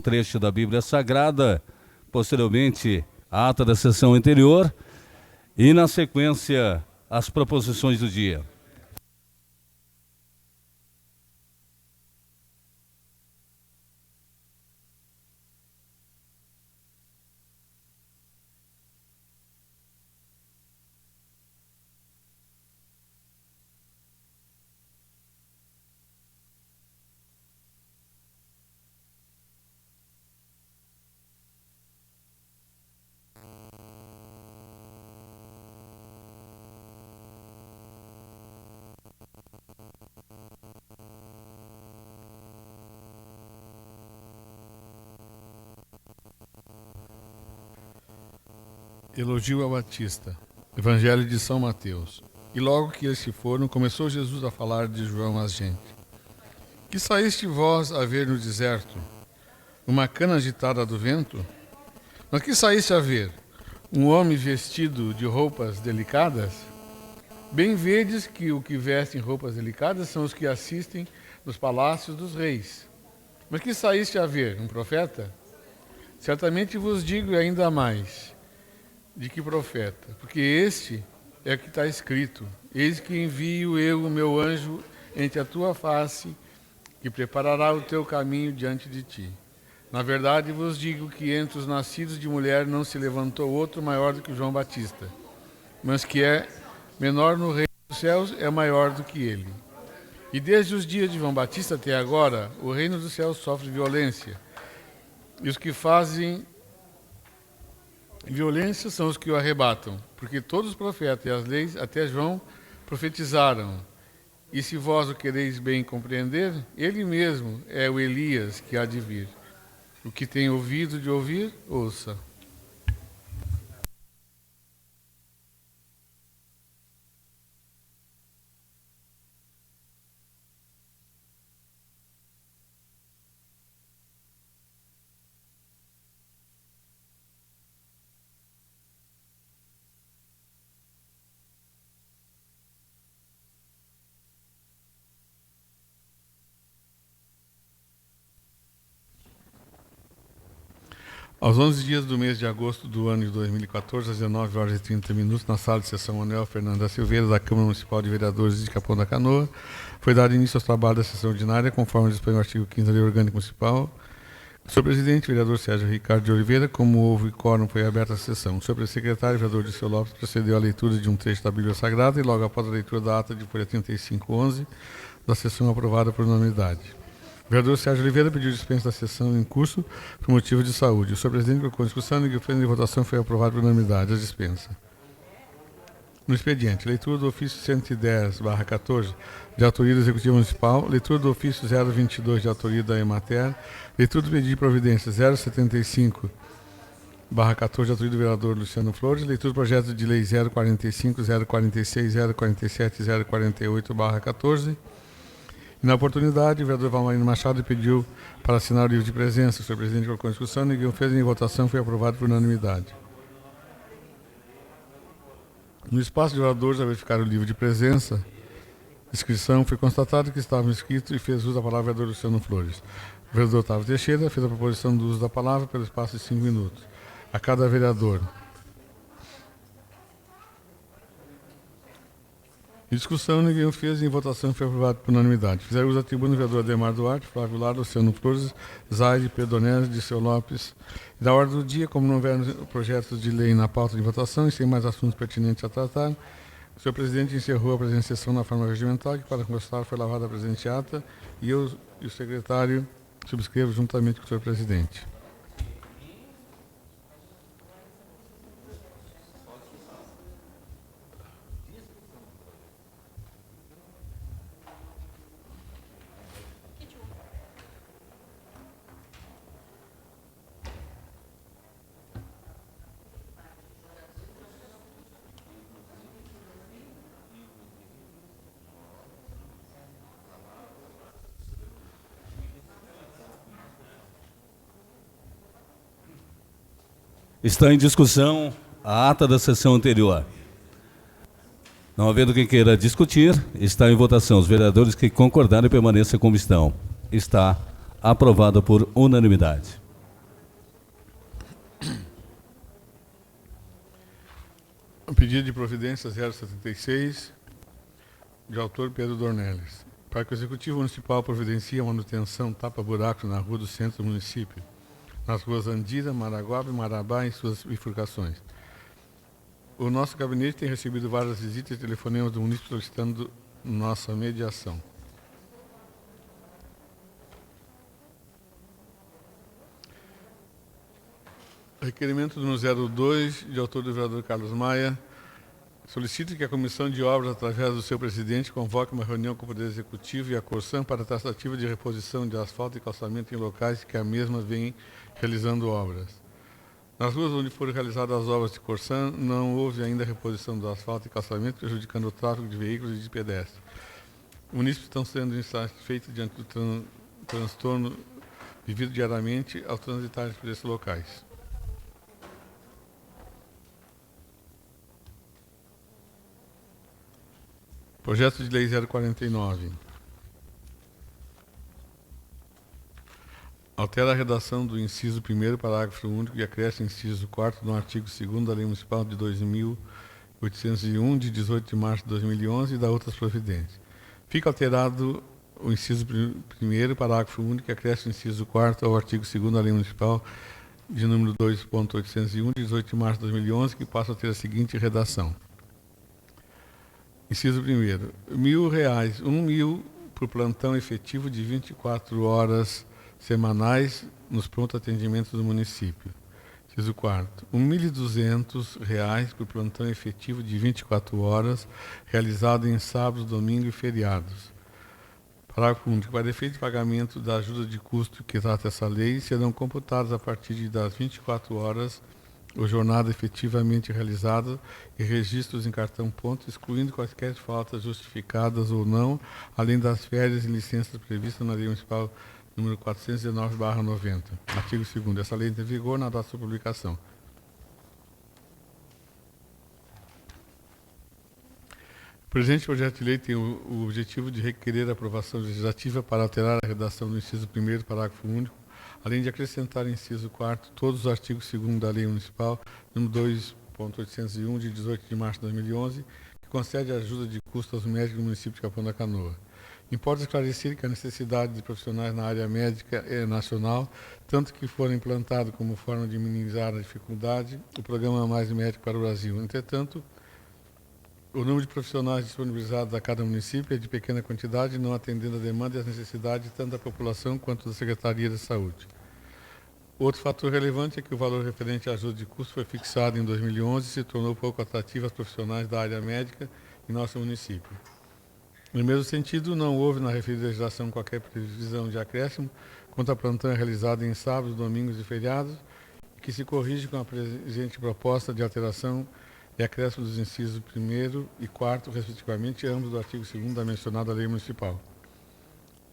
trecho da Bíblia Sagrada, posteriormente a ata da sessão anterior e, na sequência, as proposições do dia. Elogio ao Batista. Evangelho de São Mateus. E logo que eles se foram, começou Jesus a falar de João às gente. Que saíste vós a ver no deserto? Uma cana agitada do vento? Mas que saíste a ver? Um homem vestido de roupas delicadas? Bem vedes que o que vestem roupas delicadas são os que assistem nos palácios dos reis. Mas que saíste a ver? Um profeta? Certamente vos digo e ainda mais. De que profeta? Porque este é o que está escrito: eis que envio eu o meu anjo entre a tua face, que preparará o teu caminho diante de ti. Na verdade vos digo que entre os nascidos de mulher não se levantou outro maior do que João Batista, mas que é menor no reino dos céus é maior do que ele. E desde os dias de João Batista até agora, o reino dos céus sofre violência, e os que fazem violência são os que o arrebatam, porque todos os profetas e as leis, até João, profetizaram. E se vós o quereis bem compreender, ele mesmo é o Elias que há de vir. O que tem ouvido de ouvir, ouça. Aos 11 dias do mês de agosto do ano de 2014, às 19 horas e 30 minutos, na sala de sessão Manuel Fernando da Silveira, da Câmara Municipal de Vereadores de Capão da Canoa, foi dado início aos trabalhos da sessão ordinária, conforme dispõe o artigo 5º da Lei Orgânica Municipal. O senhor presidente, vereador Sérgio Ricardo de Oliveira, como houve quórum, foi aberta a sessão. O senhor secretário, vereador Dirceu Lopes, procedeu à leitura de um trecho da Bíblia Sagrada e logo após a leitura da ata de folha 3511, da sessão aprovada por unanimidade. O vereador Sérgio Oliveira pediu dispensa da sessão em curso por motivo de saúde. O senhor presidente colocou em discussão e o pleno de votação foi aprovado por unanimidade. A dispensa. No expediente, leitura do ofício 110/14, de autoria do Executivo Municipal, leitura do ofício 022, de autoria da Emater, leitura do pedido de providência 075/14, de autoria do vereador Luciano Flores, leitura do projeto de lei 045, 046, 047 e 048/14. Na oportunidade, o vereador Valmarino Machado pediu para assinar o livro de presença. O senhor presidente colocou em discussão, ninguém fez em votação, foi aprovado por unanimidade. No espaço de vereadores, a verificar o livro de presença, inscrição, foi constatado que estavam inscritos e fez uso da palavra o vereador Luciano Flores. O vereador Otávio Teixeira fez a proposição do uso da palavra pelo espaço de 5 minutos. A cada vereador. Em discussão, ninguém o fez e em votação foi aprovado por unanimidade. Fizeram uso da tribuna o vereador Ademar Duarte, Flávio Lara, Luciano Flores, Zaide, Pedro Donés, Dirceu Lopes. Da ordem do dia, como não houver projetos de lei na pauta de votação e sem mais assuntos pertinentes a tratar, o senhor presidente encerrou a presente sessão na forma regimental, que para constar foi lavada a presente ata, e eu e o secretário subscrevo juntamente com o senhor presidente. Está em discussão a ata da sessão anterior. Não havendo quem queira discutir, está em votação. Os vereadores que concordarem permaneçam como estão. Está aprovada por unanimidade. Pedido de providência 076, de autor Pedro Dornelles. Para que o Executivo Municipal providencie a manutenção tapa-buracos na rua do centro do município, nas ruas Andira, Maraguaba e Marabá em suas bifurcações. O nosso gabinete tem recebido várias visitas e telefonemas do município solicitando nossa mediação. Requerimento número 02, de autor do vereador Carlos Maia, solicita que a Comissão de Obras, através do seu presidente, convoque uma reunião com o Poder Executivo e a Corsan para a tratativa de reposição de asfalto e calçamento em locais que a mesma vem realizando obras. Nas ruas onde foram realizadas as obras de Corsan, não houve ainda reposição do asfalto e calçamento, prejudicando o tráfego de veículos e de pedestres. Os munícipes estão sendo insatisfeitos diante do transtorno vivido diariamente ao transitar por esses locais. Projeto de Lei 049. Altera a redação do inciso 1º, parágrafo único, e acresce inciso 4º no artigo 2º da Lei Municipal de 2.801, de 18 de março de 2011, e da outras providências. Fica alterado o inciso 1º, parágrafo único, e acresce o inciso 4º ao artigo 2º da Lei Municipal de número 2.801, de 18 de março de 2011, que passa a ter a seguinte redação. Inciso 1º, R$ 1.000 por plantão efetivo de 24 horas semanais nos pronto atendimentos do município. Inciso 4º, R$ 1.200 por plantão efetivo de 24 horas realizado em sábados, domingos e feriados. Parágrafo único. Para efeito de pagamento da ajuda de custo que trata essa lei, serão computados a partir das 24 horas ou jornada efetivamente realizada e registros em cartão ponto, excluindo quaisquer faltas justificadas ou não, além das férias e licenças previstas na Lei Municipal número 419/90. Artigo 2º. Essa lei entra em vigor na data de sua publicação. O presente projeto de lei tem o objetivo de requerer a aprovação legislativa para alterar a redação do inciso 1º, parágrafo único, além de acrescentar inciso 4º todos os artigos 2º da Lei Municipal número 2.801, de 18 de março de 2011, que concede ajuda de custo aos médicos do município de Capão da Canoa. Importa esclarecer que a necessidade de profissionais na área médica é nacional, tanto que foram implantados como forma de minimizar a dificuldade o programa Mais Médico para o Brasil. Entretanto, o número de profissionais disponibilizados a cada município é de pequena quantidade, não atendendo a demanda e as necessidades tanto da população quanto da Secretaria de Saúde. Outro fator relevante é que o valor referente à ajuda de custo foi fixado em 2011 e se tornou pouco atrativo aos profissionais da área médica em nosso município. No mesmo sentido, não houve na referida legislação qualquer previsão de acréscimo quanto a plantão realizado em sábados, domingos e feriados, que se corrige com a presente proposta de alteração e acréscimo dos incisos 1º e 4º, respectivamente, ambos do artigo 2º da mencionada Lei Municipal.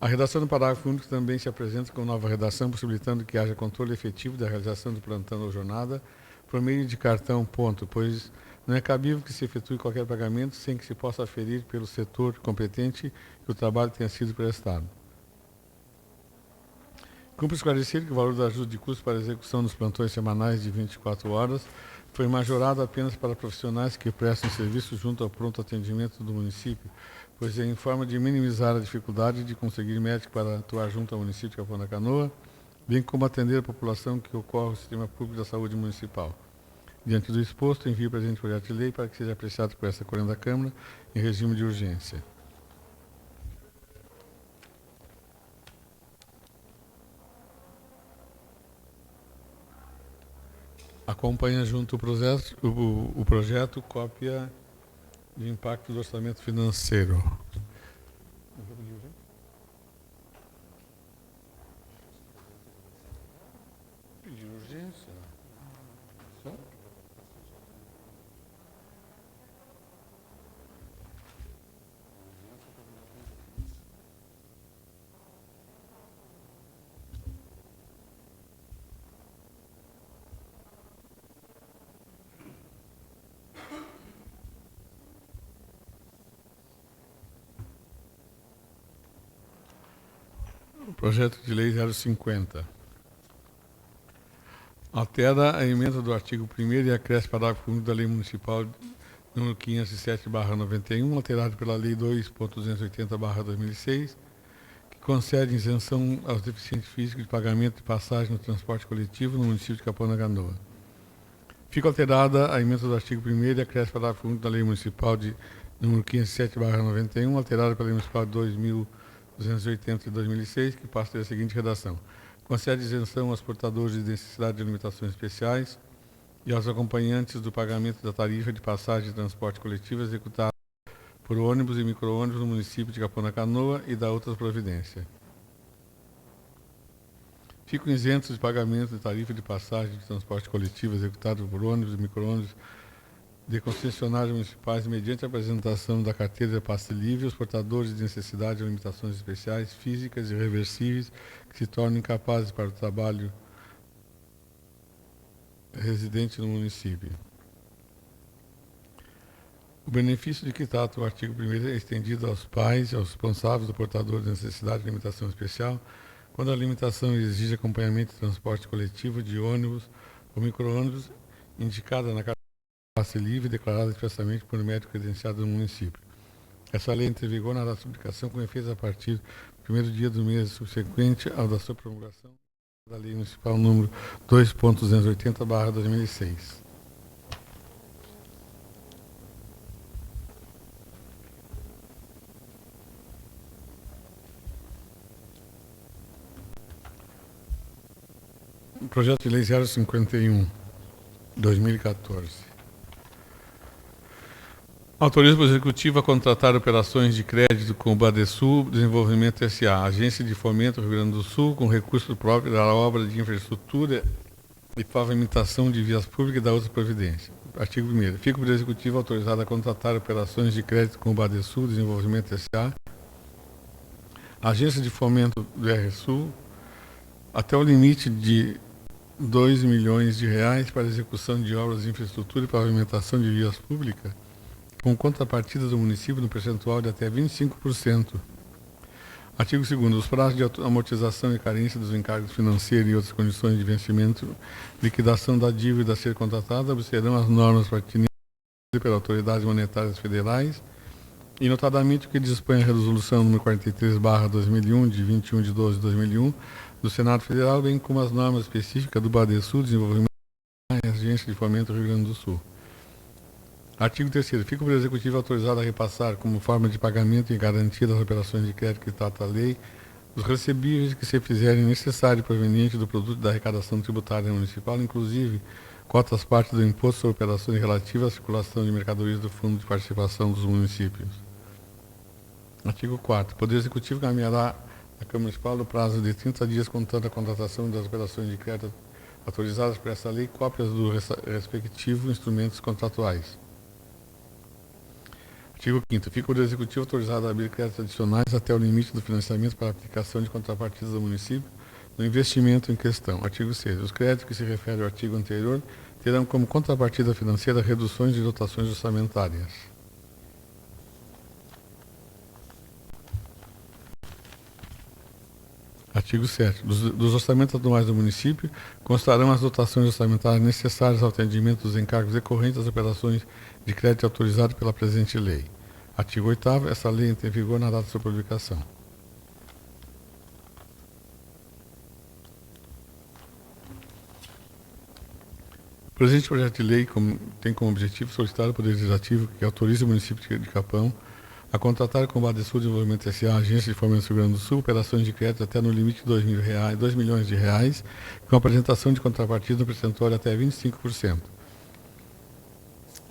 A redação do parágrafo único também se apresenta com nova redação, possibilitando que haja controle efetivo da realização do plantão ou jornada por meio de cartão ponto, pois não é cabível que se efetue qualquer pagamento sem que se possa aferir pelo setor competente que o trabalho tenha sido prestado. Cumpre esclarecer que o valor da ajuda de custo para a execução dos plantões semanais de 24 horas foi majorado apenas para profissionais que prestam serviço junto ao pronto atendimento do município, pois é em forma de minimizar a dificuldade de conseguir médico para atuar junto ao município de Capão da Canoa, bem como atender a população que ocorre no Sistema Público da Saúde Municipal. Diante do exposto, envio o presente projeto de lei para que seja apreciado por esta Corte da Câmara em regime de urgência. Acompanha junto o projeto cópia de impacto do orçamento financeiro. Pedir urgência. Só? Projeto de Lei 050. Altera a emenda do artigo 1º e acresce parágrafo único da Lei Municipal número 507/91, alterado pela Lei 2.280/2006, que concede isenção aos deficientes físicos de pagamento de passagem no transporte coletivo no município de Capão da Canoa. Fica alterada a emenda do artigo 1º e acresce parágrafo único da Lei Municipal de número 507/91, alterada pela Lei Municipal de 2.280 de 2006, que passa a ter a seguinte redação: concede isenção aos portadores de necessidade de limitações especiais e aos acompanhantes do pagamento da tarifa de passagem de transporte coletivo executada por ônibus e micro-ônibus no município de Capão da Canoa e da outras providências. Ficam isentos de pagamento de tarifa de passagem de transporte coletivo executado por ônibus e micro-ônibus de concessionários municipais mediante a apresentação da carteira de passe livre os portadores de necessidade de limitações especiais, físicas e irreversíveis que se tornam incapazes para o trabalho residente no município. O benefício de que trata o artigo 1º é estendido aos pais e aos responsáveis do portador de necessidade de limitação especial, quando a limitação exige acompanhamento de transporte coletivo de ônibus ou micro-ônibus indicada na carteira de passe livre declarada expressamente por médico credenciado do município. Essa lei entra em vigor na data de publicação com efeito a partir do primeiro dia do mês subsequente ao da sua promulgação da Lei Municipal número 2.280/2006. O projeto de lei 051, 2014. Autoriza o Executivo a contratar operações de crédito com o Badesul Desenvolvimento S.A., Agência de Fomento do Rio Grande do Sul, com recurso próprio da obra de infraestrutura e pavimentação de vias públicas e da outra providência. Artigo 1º. Fica o Poder Executivo autorizado a contratar operações de crédito com o Badesul Desenvolvimento S.A., Agência de Fomento do RSul, até o limite de R$ 2 milhões para a execução de obras de infraestrutura e pavimentação de vias públicas, com contrapartida do município no percentual de até 25%. Artigo 2º. Os prazos de amortização e carência dos encargos financeiros e outras condições de vencimento, liquidação da dívida a ser contratada, observarão as normas pertinentes pelas autoridades monetárias federais e, notadamente, o que dispõe a resolução número 43/2001, de 21 de 12 de 2001, do Senado Federal, bem como as normas específicas do Badesul Desenvolvimento e Agência de Fomento do Rio Grande do Sul. Artigo 3º. Fica o Poder Executivo autorizado a repassar, como forma de pagamento e garantia das operações de crédito que trata a lei, os recebíveis que se fizerem necessário proveniente do produto da arrecadação tributária municipal, inclusive cotas parte do imposto sobre operações relativas à circulação de mercadorias do Fundo de Participação dos Municípios. Artigo 4º. O Poder Executivo encaminhará à Câmara Municipal, no prazo de 30 dias, contando a contratação das operações de crédito autorizadas por essa lei, cópias dos respectivos instrumentos contratuais. Artigo 5º. Fica o Poder Executivo autorizado a abrir créditos adicionais até o limite do financiamento para a aplicação de contrapartidas do município no investimento em questão. Artigo 6º. Os créditos que se referem ao artigo anterior terão como contrapartida financeira reduções de dotações orçamentárias. Artigo 7º. Dos orçamentos anuais do município constarão as dotações orçamentárias necessárias ao atendimento dos encargos decorrentes das operações de crédito autorizadas pela presente lei. Artigo 8º. Essa lei entra em vigor na data de sua publicação. O presente projeto de lei tem como objetivo solicitar ao Poder Legislativo que autorize o município de Capão a contratar com o Badesul Desenvolvimento S.A., Agência de Fomento do Rio Grande do Sul, operações de crédito até no limite de R$ 2 milhões, com apresentação de contrapartida no percentual de até 25%.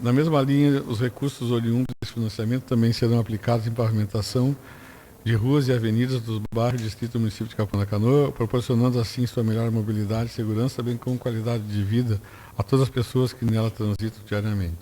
Na mesma linha, os recursos oriundos desse financiamento também serão aplicados em pavimentação de ruas e avenidas dos bairros do distrito do município de Capão da Canoa, proporcionando assim sua melhor mobilidade e segurança, bem como qualidade de vida a todas as pessoas que nela transitam diariamente.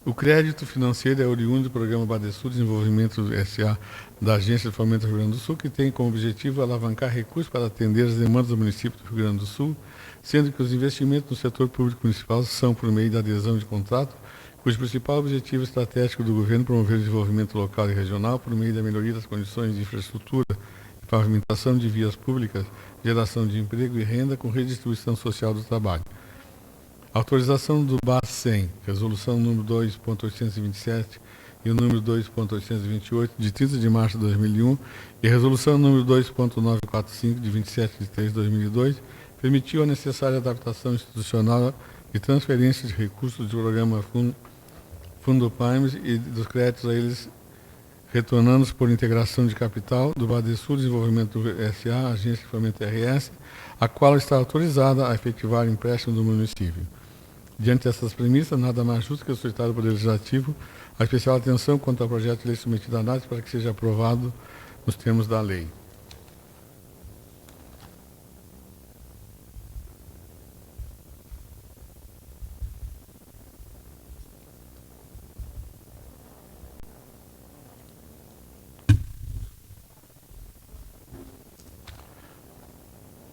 O crédito financeiro é oriundo do programa Badesul Desenvolvimento S.A. da Agência de Fomento do Rio Grande do Sul, que tem como objetivo alavancar recursos para atender as demandas do município do Rio Grande do Sul, sendo que os investimentos no setor público municipal são por meio da adesão de contrato, cujo principal objetivo estratégico do governo é promover o desenvolvimento local e regional por meio da melhoria das condições de infraestrutura, pavimentação de vias públicas, geração de emprego e renda com redistribuição social do trabalho. Autorização do BACEN, resolução número 2.827 e o número 2.828, de 30 de março de 2001, e resolução número 2.945, de 27 de 3 de 2002, permitiu a necessária adaptação institucional e transferência de recursos do programa Fundo PAIMS e dos créditos a eles retornando por integração de capital do Badesul Desenvolvimento S.A., Agência de Fomento RS, a qual está autorizada a efetivar empréstimo do município. Diante dessas premissas, nada mais justo que solicitar ao Poder Legislativo a especial atenção quanto ao projeto de lei submetido à análise para que seja aprovado nos termos da lei.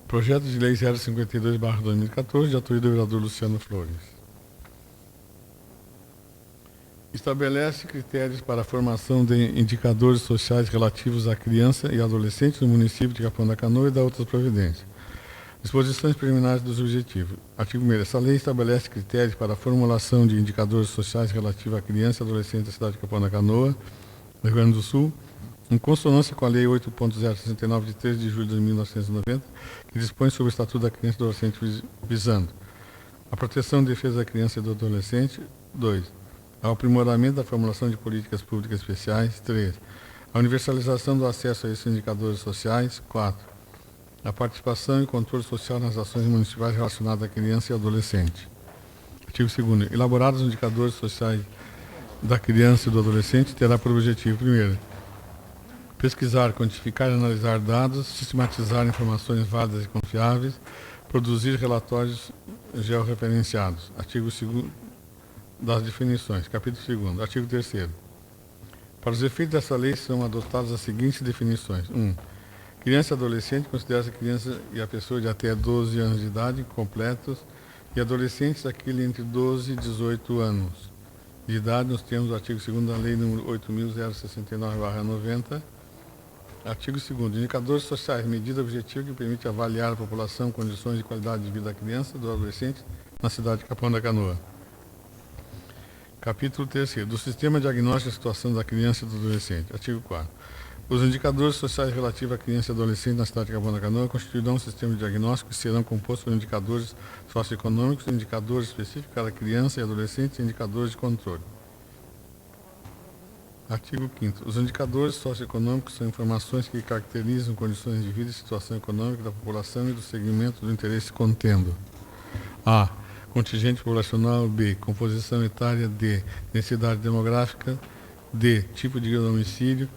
Projeto de Lei 052/2014, de autoria do vereador Luciano Flores. Estabelece critérios para a formação de indicadores sociais relativos à criança e adolescente no município de Capão da Canoa e da outras providências. Disposições preliminares dos objetivos. Artigo 1º. Essa lei estabelece critérios para a formulação de indicadores sociais relativos à criança e adolescente da cidade de Capão da Canoa, no Rio Grande do Sul, em consonância com a Lei 8.069, de 13 de julho de 1990, que dispõe sobre o Estatuto da Criança e do Adolescente, visando a proteção e defesa da criança e do adolescente. 2. Ao aprimoramento da formulação de políticas públicas especiais. 3. A universalização do acesso a esses indicadores sociais. 4. A participação e controle social nas ações municipais relacionadas à criança e adolescente. Artigo 2º. Elaborados os indicadores sociais da criança e do adolescente, terá por objetivo, primeiro, pesquisar, quantificar e analisar dados, sistematizar informações válidas e confiáveis, produzir relatórios georreferenciados. Artigo 2º das definições. Capítulo 2º. Artigo 3º. Para os efeitos dessa lei são adotadas as seguintes definições. 1. Criança e adolescente considera-se a criança e a pessoa de até 12 anos de idade completos e adolescentes aquele entre 12 e 18 anos de idade, nos termos do artigo 2º da Lei nº 8.069/90. Artigo 2º. Indicadores sociais, medida objetiva que permite avaliar a população, condições de qualidade de vida da criança e do adolescente na cidade de Capão da Canoa. Capítulo 3º. Do Sistema Diagnóstico da Situação da Criança e do Adolescente. Artigo 4º. Os indicadores sociais relativos à criança e adolescente na cidade de Capão da Canoa constituirão um sistema de diagnóstico que serão compostos por indicadores socioeconômicos, indicadores específicos para criança e adolescente e indicadores de controle. Artigo 5º. Os indicadores socioeconômicos são informações que caracterizam condições de vida e situação econômica da população e do segmento do interesse contendo: a. Contingente populacional. B. Composição etária. D. Densidade demográfica. D. Tipo de domicílio.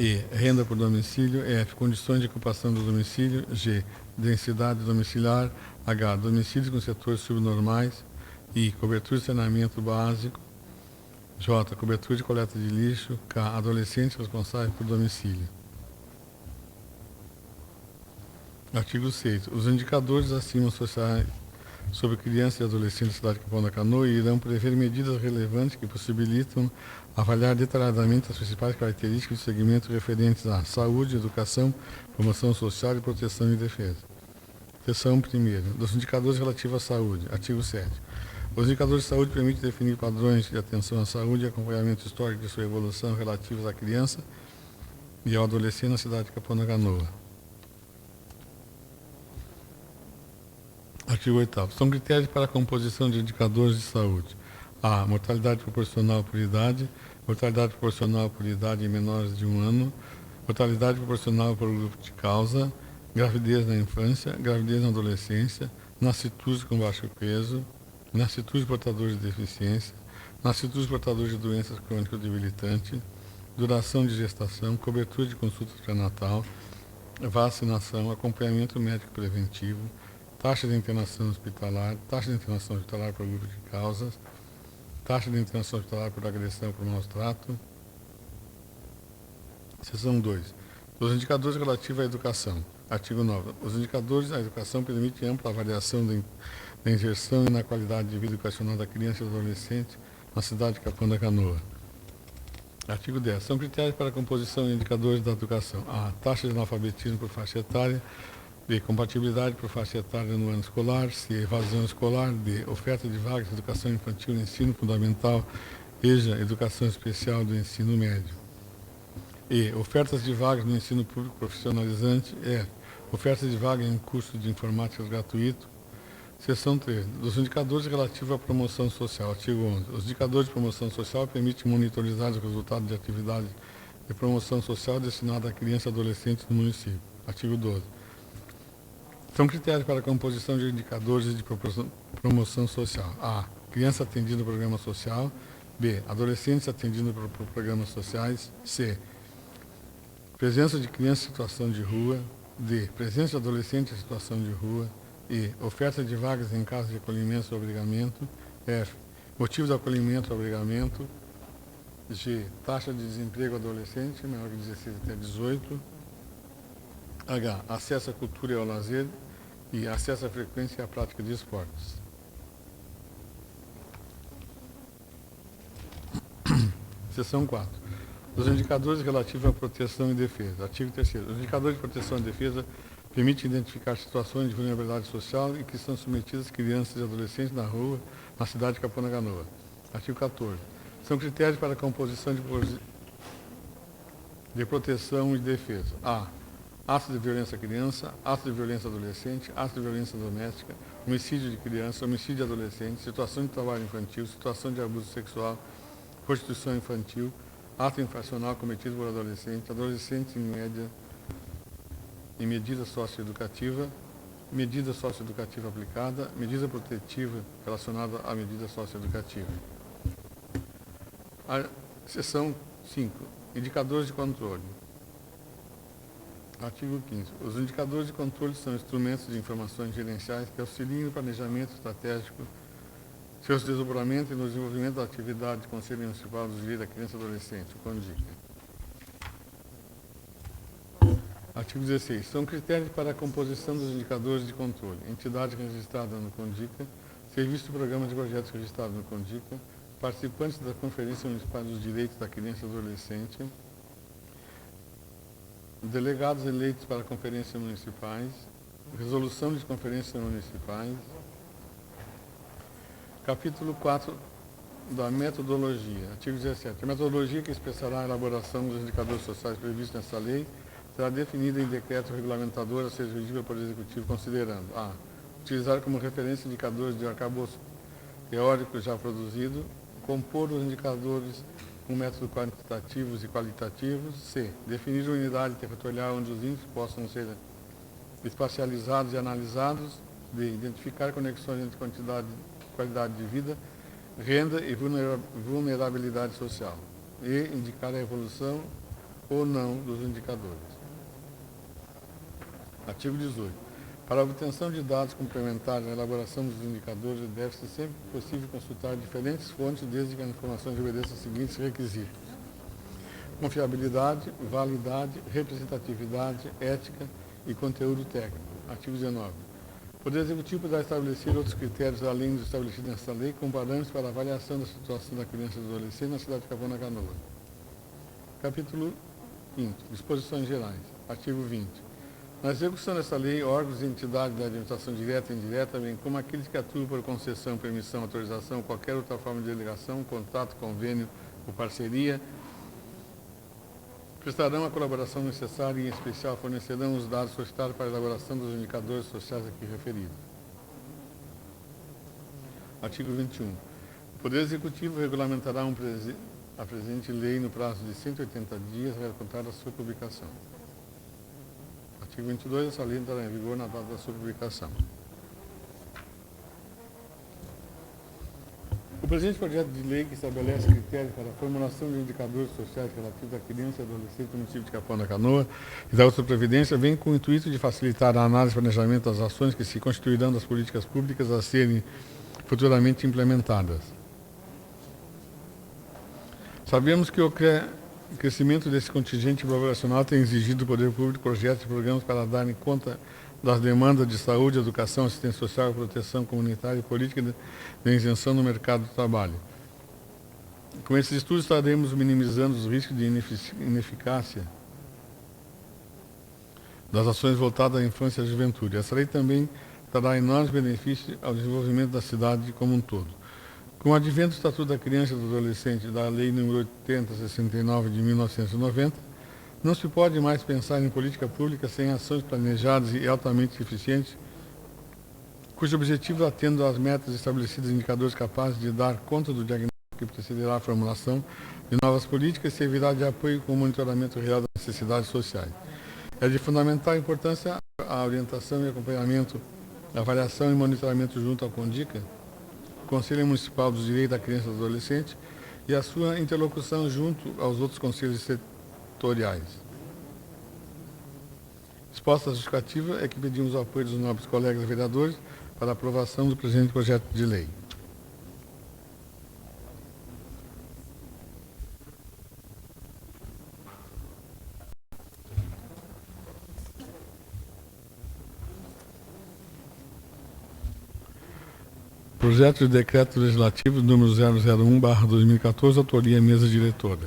E. Renda por domicílio. F. Condições de ocupação do domicílio. G. Densidade domiciliar. H. Domicílios com setores subnormais. I. Cobertura de saneamento básico. J. Cobertura de coleta de lixo. K. Adolescentes responsáveis por domicílio. Artigo 6º. Os indicadores acima sociais sobre criança e adolescente da cidade de Capão da Canoa irão prever medidas relevantes que possibilitam avaliar detalhadamente as principais características do segmento referentes à saúde, educação, promoção social e proteção e defesa. Seção 1ª. Dos indicadores relativos à saúde. Artigo 7º. Os indicadores de saúde permitem definir padrões de atenção à saúde e acompanhamento histórico de sua evolução relativos à criança e ao adolescente na cidade de Capão da Canoa. Artigo 8º. São critérios para a composição de indicadores de saúde. A. Mortalidade proporcional por idade. Mortalidade proporcional por idade em menores de 1 ano. Mortalidade proporcional por grupo de causa. Gravidez na infância. Gravidez na adolescência. Nascitudes com baixo peso. Nascitudes portadores de deficiência. Nascitudes portadores de doenças crônicas debilitantes. Duração de gestação. Cobertura de consulta pré-natal. Vacinação. Acompanhamento médico preventivo. Taxa de internação hospitalar, taxa de internação hospitalar por grupo de causas, taxa de internação hospitalar por agressão por maus trato. Seção 2. Os indicadores relativos à educação. Artigo 9. Os indicadores da educação permitem ampla avaliação da inserção e na qualidade de vida educacional da criança e do adolescente na cidade de Capão da Canoa. Artigo 10. São critérios para a composição de indicadores da educação. A. Taxa de analfabetismo por faixa etária. B, compatibilidade por faixa etária no ano escolar. C, evasão escolar. D, oferta de vagas de educação infantil, ensino fundamental, EJA, educação especial do ensino médio. E, ofertas de vagas no ensino público profissionalizante. E, ofertas de vagas em curso de informática gratuito. Seção 3. Dos indicadores relativos à promoção social. Artigo 11. Os indicadores de promoção social permitem monitorizar os resultados de atividades de promoção social destinada a crianças e adolescentes do município. Artigo 12. São critérios para a composição de indicadores de promoção social. A. Criança atendida no programa social. B. Adolescentes atendidos por programas sociais. C. Presença de crianças em situação de rua. D. Presença de adolescentes em situação de rua. E. Oferta de vagas em casa de acolhimento ou abrigamento. F. Motivo de acolhimento ou abrigamento. G. Taxa de desemprego adolescente, menor que 16 até 18. H. Acesso à cultura e ao lazer. E acesso à frequência e à prática de esportes. Seção 4. Os indicadores relativos à proteção e defesa. Artigo 3º. Os indicadores de proteção e defesa permitem identificar situações de vulnerabilidade social e que são submetidas crianças e adolescentes na rua, na cidade de Capão da Canoa. Artigo 14. São critérios para a composição de proteção e defesa. A. Atos de violência à criança, atos de violência adolescente, atos de violência doméstica, homicídio de criança, homicídio de adolescente, situação de trabalho infantil, situação de abuso sexual, prostituição infantil, ato infracional cometido por adolescente, adolescente em medida socioeducativa, medida socioeducativa aplicada, medida protetiva relacionada à medida socioeducativa. A seção 5. Indicadores de controle. Artigo 15º. Os indicadores de controle são instrumentos de informações gerenciais que auxiliam no planejamento estratégico, seus desdobramentos e no desenvolvimento da atividade do Conselho Municipal dos Direitos da Criança e Adolescente, o CONDIC. Artigo 16. São critérios para a composição dos indicadores de controle. Entidade registrada no CONDICA, serviço de programas de projetos registrados no CONDICA, participantes da Conferência Municipal dos Direitos da Criança e Adolescente, delegados eleitos para conferências municipais, resolução de conferências municipais. Capítulo 4 da metodologia. Artigo 17. A metodologia que expressará a elaboração dos indicadores sociais previstos nessa lei será definida em decreto regulamentador a ser exigido pelo Executivo, considerando: a. Utilizar como referência indicadores de arcabouço teórico já produzido, compor os indicadores com métodos quantitativos e qualitativos. C. Definir uma unidade territorial onde os índices possam ser espacializados e analisados. D. Identificar conexões entre qualidade de vida, renda e vulnerabilidade social. E. Indicar a evolução ou não dos indicadores. Artigo 18. Para a obtenção de dados complementares na elaboração dos indicadores, deve-se sempre que possível consultar diferentes fontes, desde que as informações obedeçam os seguintes requisitos: confiabilidade, validade, representatividade, ética e conteúdo técnico. Artigo 19. O Poder Executivo poderá estabelecer outros critérios além dos estabelecidos nesta lei, com parâmetros para a avaliação da situação da criança e do adolescente na cidade de Capão da Canoa. Capítulo 5. Disposições gerais. Artigo 20. Na execução dessa lei, órgãos e entidades da administração direta e indireta, bem como aqueles que atuam por concessão, permissão, autorização ou qualquer outra forma de delegação, contrato, convênio ou parceria, prestarão a colaboração necessária e, em especial, fornecerão os dados solicitados para a elaboração dos indicadores sociais aqui referidos. Artigo 21. O Poder Executivo regulamentará a presente lei no prazo de 180 dias, a contar da sua publicação. Artigo 22. Essa lei entrará em vigor na data da sua publicação. O presente projeto de lei que estabelece critérios para a formulação de indicadores sociais relativos à criança e adolescente do município de Capão da Canoa e da outra previdência vem com o intuito de facilitar a análise e planejamento das ações que se constituirão das políticas públicas a serem futuramente implementadas. Sabemos que o crescimento desse contingente populacional tem exigido do poder público projetos e programas para darem conta das demandas de saúde, educação, assistência social, proteção comunitária e política de isenção no mercado do trabalho. Com esses estudos estaremos minimizando os riscos de ineficácia das ações voltadas à infância e à juventude. Essa lei também trará enormes benefícios ao desenvolvimento da cidade como um todo. Com o advento do Estatuto da Criança e do Adolescente da Lei nº 8069 de 1990, não se pode mais pensar em política pública sem ações planejadas e altamente eficientes, cujo objetivo atenda às metas estabelecidas em indicadores capazes de dar conta do diagnóstico que precederá a formulação de novas políticas e servirá de apoio com o monitoramento real das necessidades sociais. É de fundamental importância a orientação e acompanhamento, avaliação e monitoramento junto ao CONDICA, Conselho Municipal dos Direitos da Criança e do Adolescente, e a sua interlocução junto aos outros conselhos setoriais. Exposta a justificativa é que pedimos o apoio dos nobres colegas vereadores para a aprovação do presente projeto de lei. Projeto de Decreto Legislativo número 001/2014, autoria mesa diretora.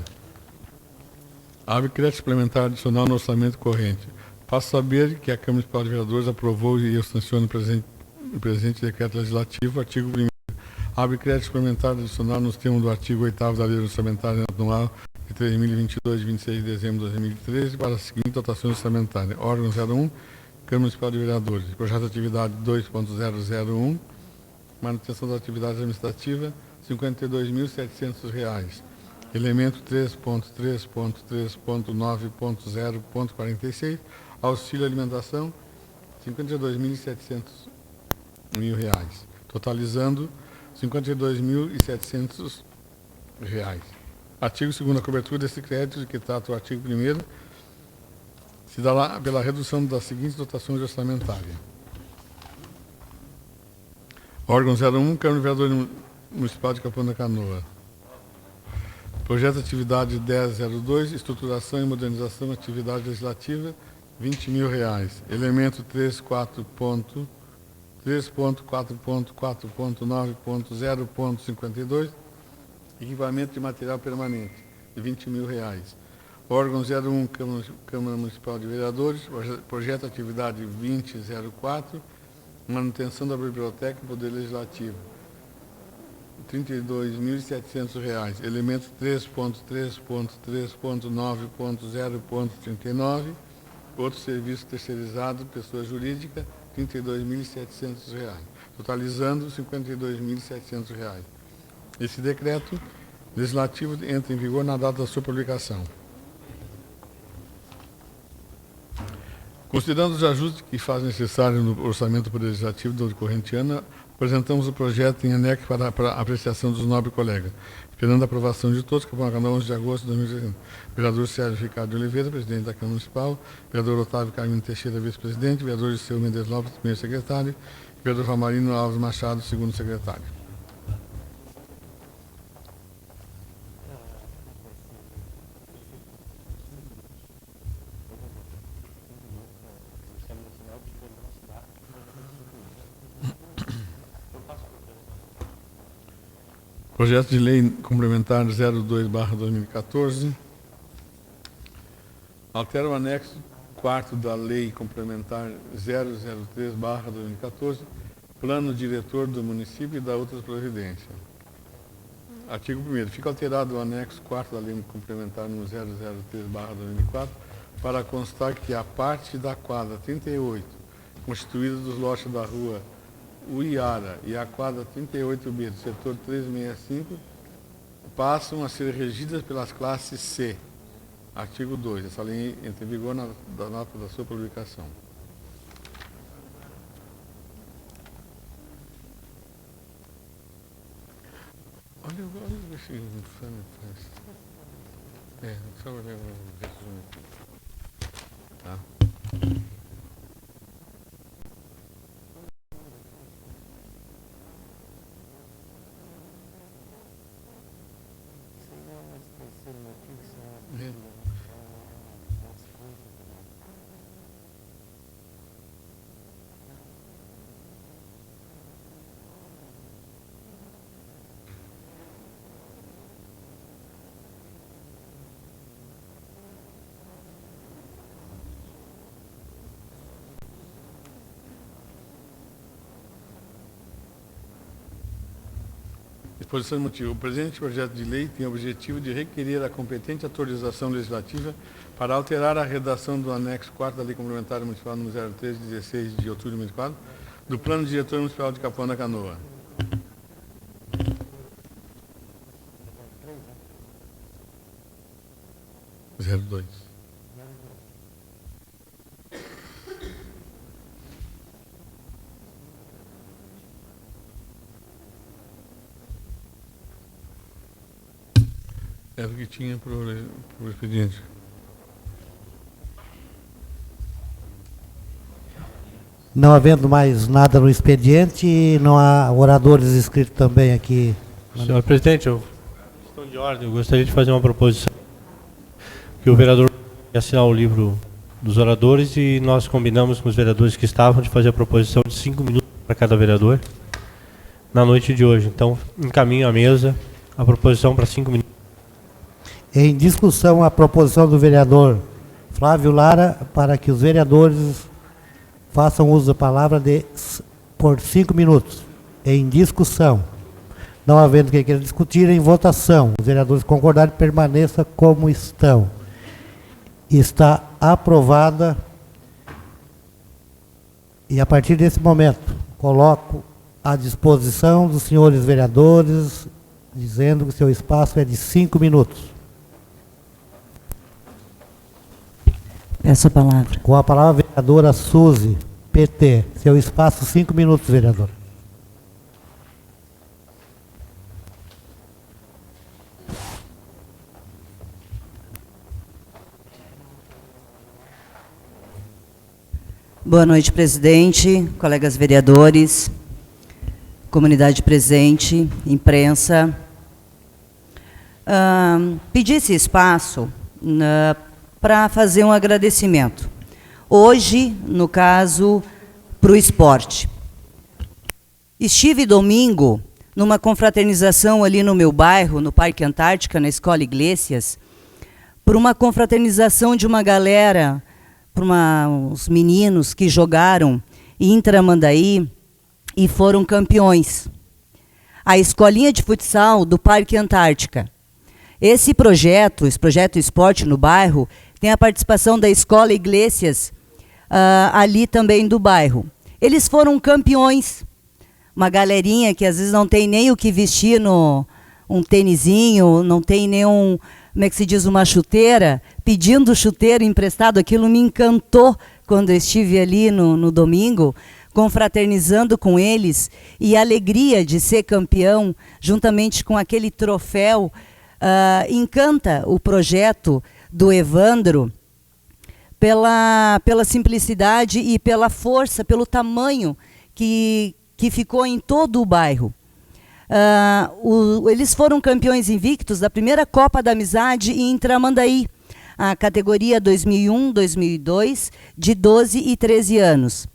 Abre crédito suplementar adicional no orçamento corrente. Faço saber que a Câmara Municipal de Vereadores aprovou e eu sanciono o presente decreto legislativo, artigo 1º. Abre crédito suplementar adicional nos termos do artigo 8º da Lei Orçamentária Anual de 3.022, de 26 de dezembro de 2013, para as seguintes dotações orçamentárias. Órgão 01, Câmara Municipal de Vereadores. Projeto de atividade 2.001, manutenção das atividades administrativas, R$ 52.700. Elemento 3.3.3.9.0.46, auxílio alimentação, R$ 52.700, totalizando R$ 52.700. Artigo 2º, a cobertura desse crédito, de que trata o artigo 1º, se dará pela redução das seguintes dotações orçamentárias. Órgão 01, Câmara de Vereadores Municipal de Capão da Canoa. Projeto de atividade 1002, estruturação e modernização, atividade legislativa, R$ 20.000. Elemento 3.4.4.9.0.52, equipamento de material permanente, de R$ 20.000. Órgão 01, Câmara Municipal de Vereadores, projeto de atividade 2004, manutenção da biblioteca e poder legislativo, R$ 32.700. Elemento 3.3.3.9.0.39, outro serviço terceirizado, pessoa jurídica, R$ 32.700, totalizando R$ 52.700. Esse decreto legislativo entra em vigor na data da sua publicação. Considerando os ajustes que fazem necessário no orçamento legislativo do corrente ano, apresentamos o projeto em anexo para apreciação dos nobres colegas, esperando a aprovação de todos, que vão a 11 de agosto de 2020. Vereador Sérgio Ricardo de Oliveira, presidente da Câmara Municipal, vereador Otávio Carmino Teixeira, vice-presidente, vereador Liceu Mendes Lopes, primeiro secretário, vereador Ramarino Alves Machado, segundo secretário. Projeto de Lei Complementar 02/2014, altera o anexo 4º da Lei Complementar 003/2014, Plano Diretor do Município e da outras providências. Artigo 1º. Fica alterado o anexo 4º da Lei Complementar número 003/2004 para constar que a parte da quadra 38, constituída dos lotes da rua Uiara e a quadra 38B do setor 365 passam a ser regidas pelas classes C. Artigo 2. Essa lei entra em vigor na data da sua publicação. Olha esse infame faz. Só olhar o resumo aqui. Tá? Exposição de motivo. O presente projeto de lei tem o objetivo de requerer a competente autorização legislativa para alterar a redação do anexo 4º da Lei Complementar Municipal número 03, de 16 de outubro de 2004, do Plano Diretor Municipal de Capão da Canoa. Zero dois. Era o que tinha para o expediente. Não havendo mais nada no expediente, não há oradores inscritos também aqui. Senhor presidente, questão de ordem, eu gostaria de fazer uma proposição que o vereador assinar o livro dos oradores e nós combinamos com os vereadores que estavam de fazer a proposição de 5 minutos para cada vereador na noite de hoje. Então, encaminho à mesa a proposição para 5 minutos. Em discussão, a proposição do vereador Flávio Lara para que os vereadores façam uso da palavra por 5 minutos. Em discussão. Não havendo quem queira discutir, em votação. Os vereadores concordarem, permaneça como estão. Está aprovada. E a partir desse momento, coloco à disposição dos senhores vereadores, dizendo que o seu espaço é de 5 minutos. Peço a palavra. Com a palavra, a vereadora Suzy, PT. Seu espaço, 5 minutos, vereadora. Boa noite, presidente, colegas vereadores, comunidade presente, imprensa. Pedi esse espaço para fazer um agradecimento. Hoje, no caso, para o esporte. Estive domingo numa confraternização ali no meu bairro, no Parque Antártica, na Escola Iglesias, por uma confraternização de uma galera, para uns meninos que jogaram em Tramandaí e foram campeões. A escolinha de futsal do Parque Antártica. Esse projeto Esporte no Bairro, tem a participação da Escola Iglesias, ali também do bairro. Eles foram campeões. Uma galerinha que às vezes não tem nem o que vestir, um tênisinho, não tem nenhum, como é que se diz, uma chuteira, pedindo chuteiro emprestado. Aquilo me encantou quando eu estive ali no domingo, confraternizando com eles, e a alegria de ser campeão, juntamente com aquele troféu, encanta o projeto do Evandro, pela simplicidade e pela força, pelo tamanho que ficou em todo o bairro. Eles foram campeões invictos da primeira Copa da Amizade em Tramandaí, a categoria 2001-2002, de 12 e 13 anos.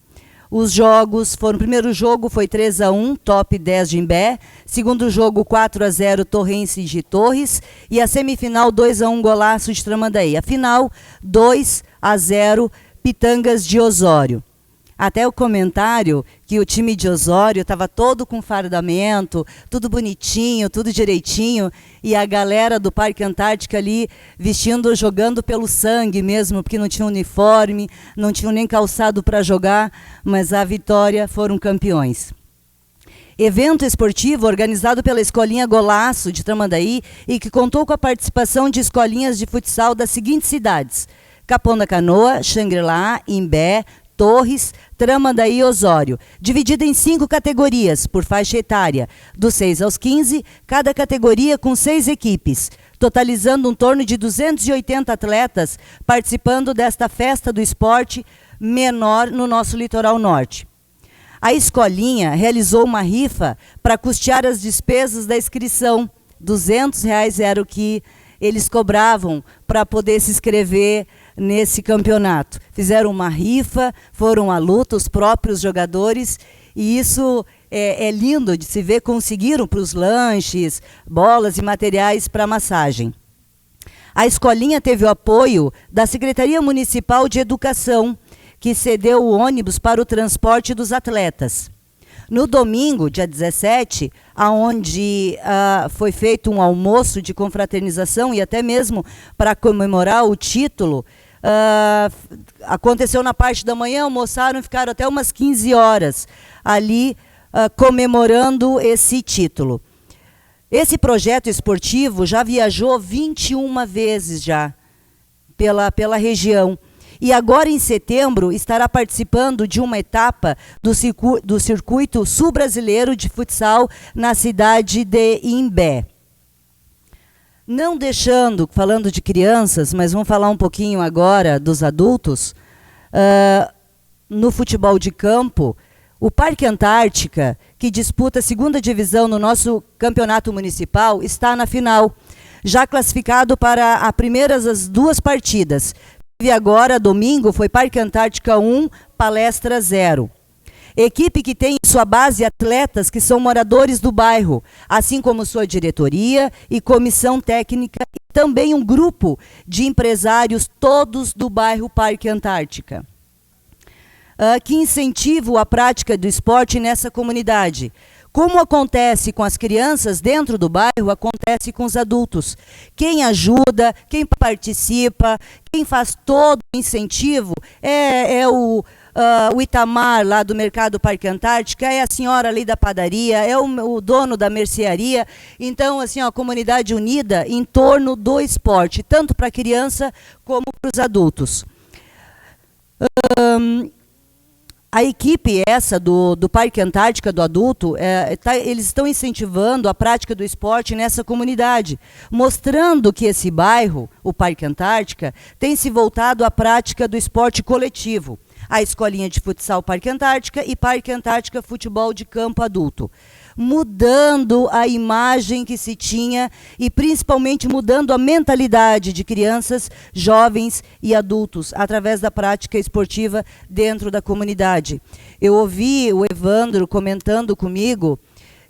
Os jogos foram, o primeiro jogo foi 3-1, top 10 de Imbé, segundo jogo 4-0, Torrense de Torres, e a semifinal 2-1, Golaço de Tramandaí. A final 2-0, Pitangas de Osório. Até o comentário que o time de Osório estava todo com fardamento, tudo bonitinho, tudo direitinho, e a galera do Parque Antártica ali vestindo, jogando pelo sangue mesmo, porque não tinha uniforme, não tinham nem calçado para jogar, mas a vitória, foram campeões. Evento esportivo organizado pela Escolinha Golaço de Tramandaí e que contou com a participação de escolinhas de futsal das seguintes cidades: Capão da Canoa, Xangri-Lá, Imbé, Torres, Tramandaí e Osório, dividida em 5 categorias, por faixa etária, dos 6 aos 15, cada categoria com 6 equipes, totalizando um torno de 280 atletas participando desta festa do esporte menor no nosso litoral norte. A escolinha realizou uma rifa para custear as despesas da inscrição. R$200 era o que eles cobravam para poder se inscrever nesse campeonato. Fizeram uma rifa, foram à luta, os próprios jogadores, e isso é lindo de se ver, conseguiram para os lanches, bolas e materiais para massagem. A escolinha teve o apoio da Secretaria Municipal de Educação, que cedeu o ônibus para o transporte dos atletas. No domingo, dia 17, aonde foi feito um almoço de confraternização e até mesmo para comemorar o título, aconteceu na parte da manhã, almoçaram e ficaram até umas 15 horas ali comemorando esse título. Esse projeto esportivo já viajou 21 vezes já pela região. E agora, em setembro, estará participando de uma etapa do Circuito Sul-Brasileiro de Futsal na cidade de Imbé. Não deixando, falando de crianças, mas vamos falar um pouquinho agora dos adultos, no futebol de campo, o Parque Antártica, que disputa a 2ª divisão no nosso campeonato municipal, está na final, já classificado para as 2 partidas. E agora, domingo, foi Parque Antártica 1, Palestra 0. Equipe que tem em sua base atletas que são moradores do bairro, assim como sua diretoria e comissão técnica, e também um grupo de empresários, todos do bairro Parque Antártica, que incentivam a prática do esporte nessa comunidade. Como acontece com as crianças dentro do bairro, acontece com os adultos. Quem ajuda, quem participa, quem faz todo o incentivo é o Itamar, lá do Mercado Parque Antártica, é a senhora ali da padaria, é o dono da mercearia. Então, assim, a comunidade unida em torno do esporte, tanto para a criança como para os adultos. A equipe do Parque Antártica, do adulto, eles estão incentivando a prática do esporte nessa comunidade, mostrando que esse bairro, o Parque Antártica, tem se voltado à prática do esporte coletivo. A Escolinha de Futsal Parque Antártica e Parque Antártica Futebol de Campo Adulto. Mudando a imagem que se tinha e principalmente mudando a mentalidade de crianças, jovens e adultos através da prática esportiva dentro da comunidade. Eu ouvi o Evandro comentando comigo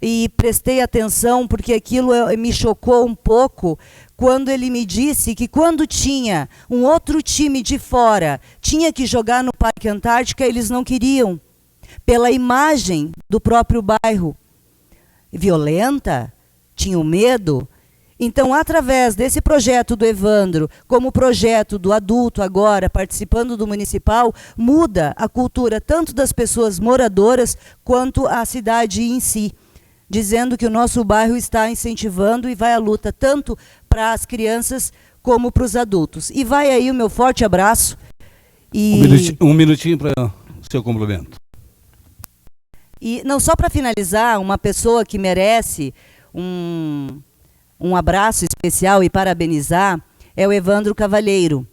e prestei atenção porque aquilo me chocou um pouco quando ele me disse que quando tinha um outro time de fora, tinha que jogar no Parque Antártica, eles não queriam, pela imagem do próprio bairro. Violenta, tinham medo. Então, através desse projeto do Evandro, como projeto do adulto agora, participando do municipal, muda a cultura tanto das pessoas moradoras quanto a cidade em si, dizendo que o nosso bairro está incentivando e vai à luta tanto para as crianças como para os adultos. E vai aí o meu forte abraço. Um minutinho para o seu complemento. E não só para finalizar, uma pessoa que merece um abraço especial e parabenizar é o Evandro Cavalheiro,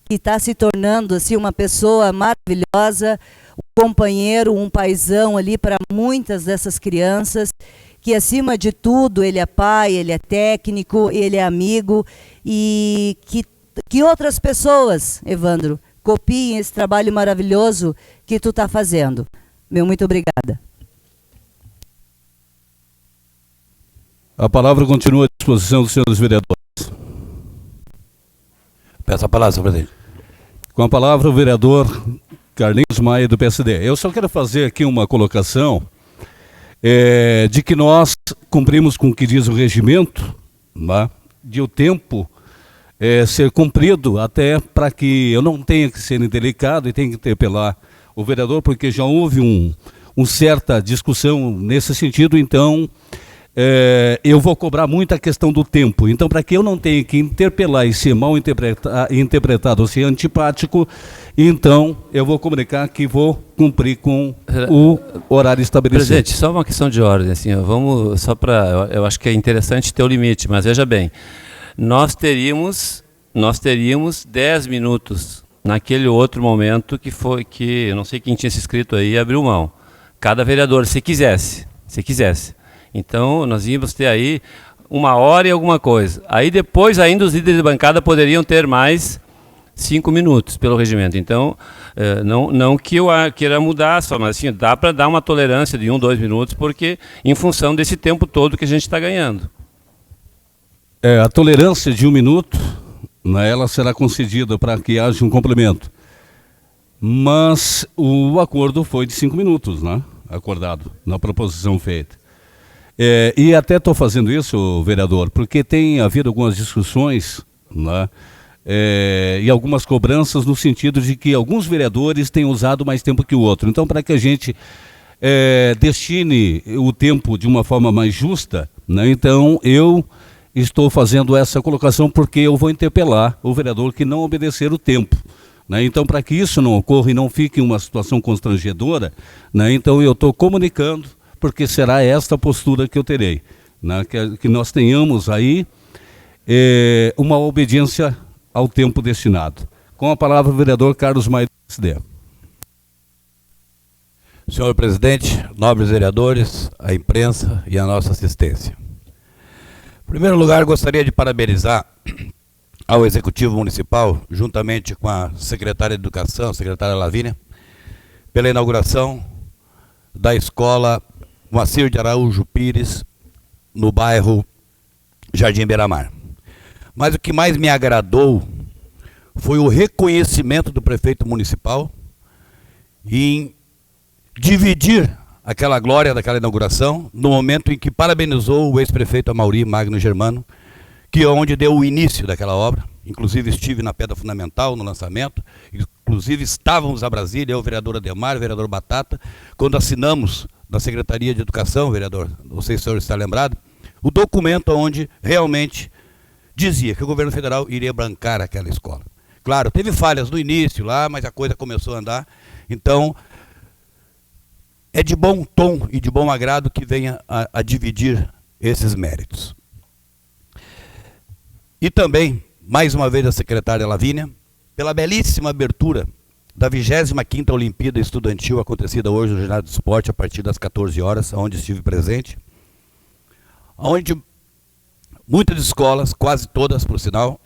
que está se tornando assim, uma pessoa maravilhosa, um companheiro, um paizão ali para muitas dessas crianças, que acima de tudo ele é pai, ele é técnico, ele é amigo, e que outras pessoas, Evandro, copiem esse trabalho maravilhoso que tu está fazendo. Muito obrigada. A palavra continua à disposição dos senhores vereadores. Peço a palavra, senhor presidente. Com a palavra, o vereador Carlinhos Maia, do PSD. Eu só quero fazer aqui uma colocação de que nós cumprimos com o que diz o regimento, né, de o tempo ser cumprido, até para que eu não tenha que ser indelicado e tenha que interpelar o vereador, porque já houve uma certa discussão nesse sentido. Então eu vou cobrar muito a questão do tempo. Então, para que eu não tenha que interpelar e ser mal interpretado ou ser antipático, então eu vou comunicar que vou cumprir com o horário estabelecido. Presidente, só uma questão de ordem, assim, vamos só para, eu acho que é interessante ter o limite, mas veja bem, nós teríamos 10 minutos naquele outro momento que eu não sei quem tinha se inscrito aí, abriu mão. Cada vereador, se quisesse. Então, nós íamos ter aí 1 hora e alguma coisa. Aí depois, ainda os líderes de bancada poderiam ter mais 5 minutos pelo regimento. Então, não que eu queira mudar só, mas assim, dá para dar uma tolerância de 1, 2 minutos, porque em função desse tempo todo que a gente está ganhando. A tolerância de 1 minuto, né, ela será concedida para que haja um complemento. Mas o acordo foi de 5 minutos, né? acordado na proposição feita. E até estou fazendo isso, vereador, porque tem havido algumas discussões, né, e algumas cobranças no sentido de que alguns vereadores têm usado mais tempo que o outro. Então, para que a gente destine o tempo de uma forma mais justa, né, então eu estou fazendo essa colocação porque eu vou interpelar o vereador que não obedecer o tempo. Né? Então, para que isso não ocorra e não fique uma situação constrangedora, né, então eu estou comunicando, porque será esta postura que eu terei, né, que nós tenhamos aí uma obediência ao tempo destinado. Com a palavra o vereador Carlos Maia, do PSD. Senhor presidente, nobres vereadores, a imprensa e a nossa assistência. Em primeiro lugar, gostaria de parabenizar ao Executivo Municipal, juntamente com a secretária de Educação, a secretária Lavínia, pela inauguração da escola Moacir de Araújo Pires, no bairro Jardim Beira-Mar. Mas o que mais me agradou foi o reconhecimento do prefeito municipal em dividir aquela glória daquela inauguração no momento em que parabenizou o ex-prefeito Amaury Magno Germano, que é onde deu o início daquela obra. Inclusive estive na Pedra Fundamental, no lançamento, inclusive estávamos a Brasília, eu, o vereador Ademar, o vereador Batata, quando assinamos da Secretaria de Educação, vereador, não sei se o senhor está lembrado, o documento onde realmente dizia que o governo federal iria bancar aquela escola. Claro, teve falhas no início lá, mas a coisa começou a andar, então é de bom tom e de bom agrado que venha a dividir esses méritos. E também, mais uma vez, a secretária Lavínia, pela belíssima abertura da 25ª Olimpíada Estudantil, acontecida hoje no Ginásio de Esporte, a partir das 14 horas, onde estive presente, onde muitas escolas, quase todas, por sinal,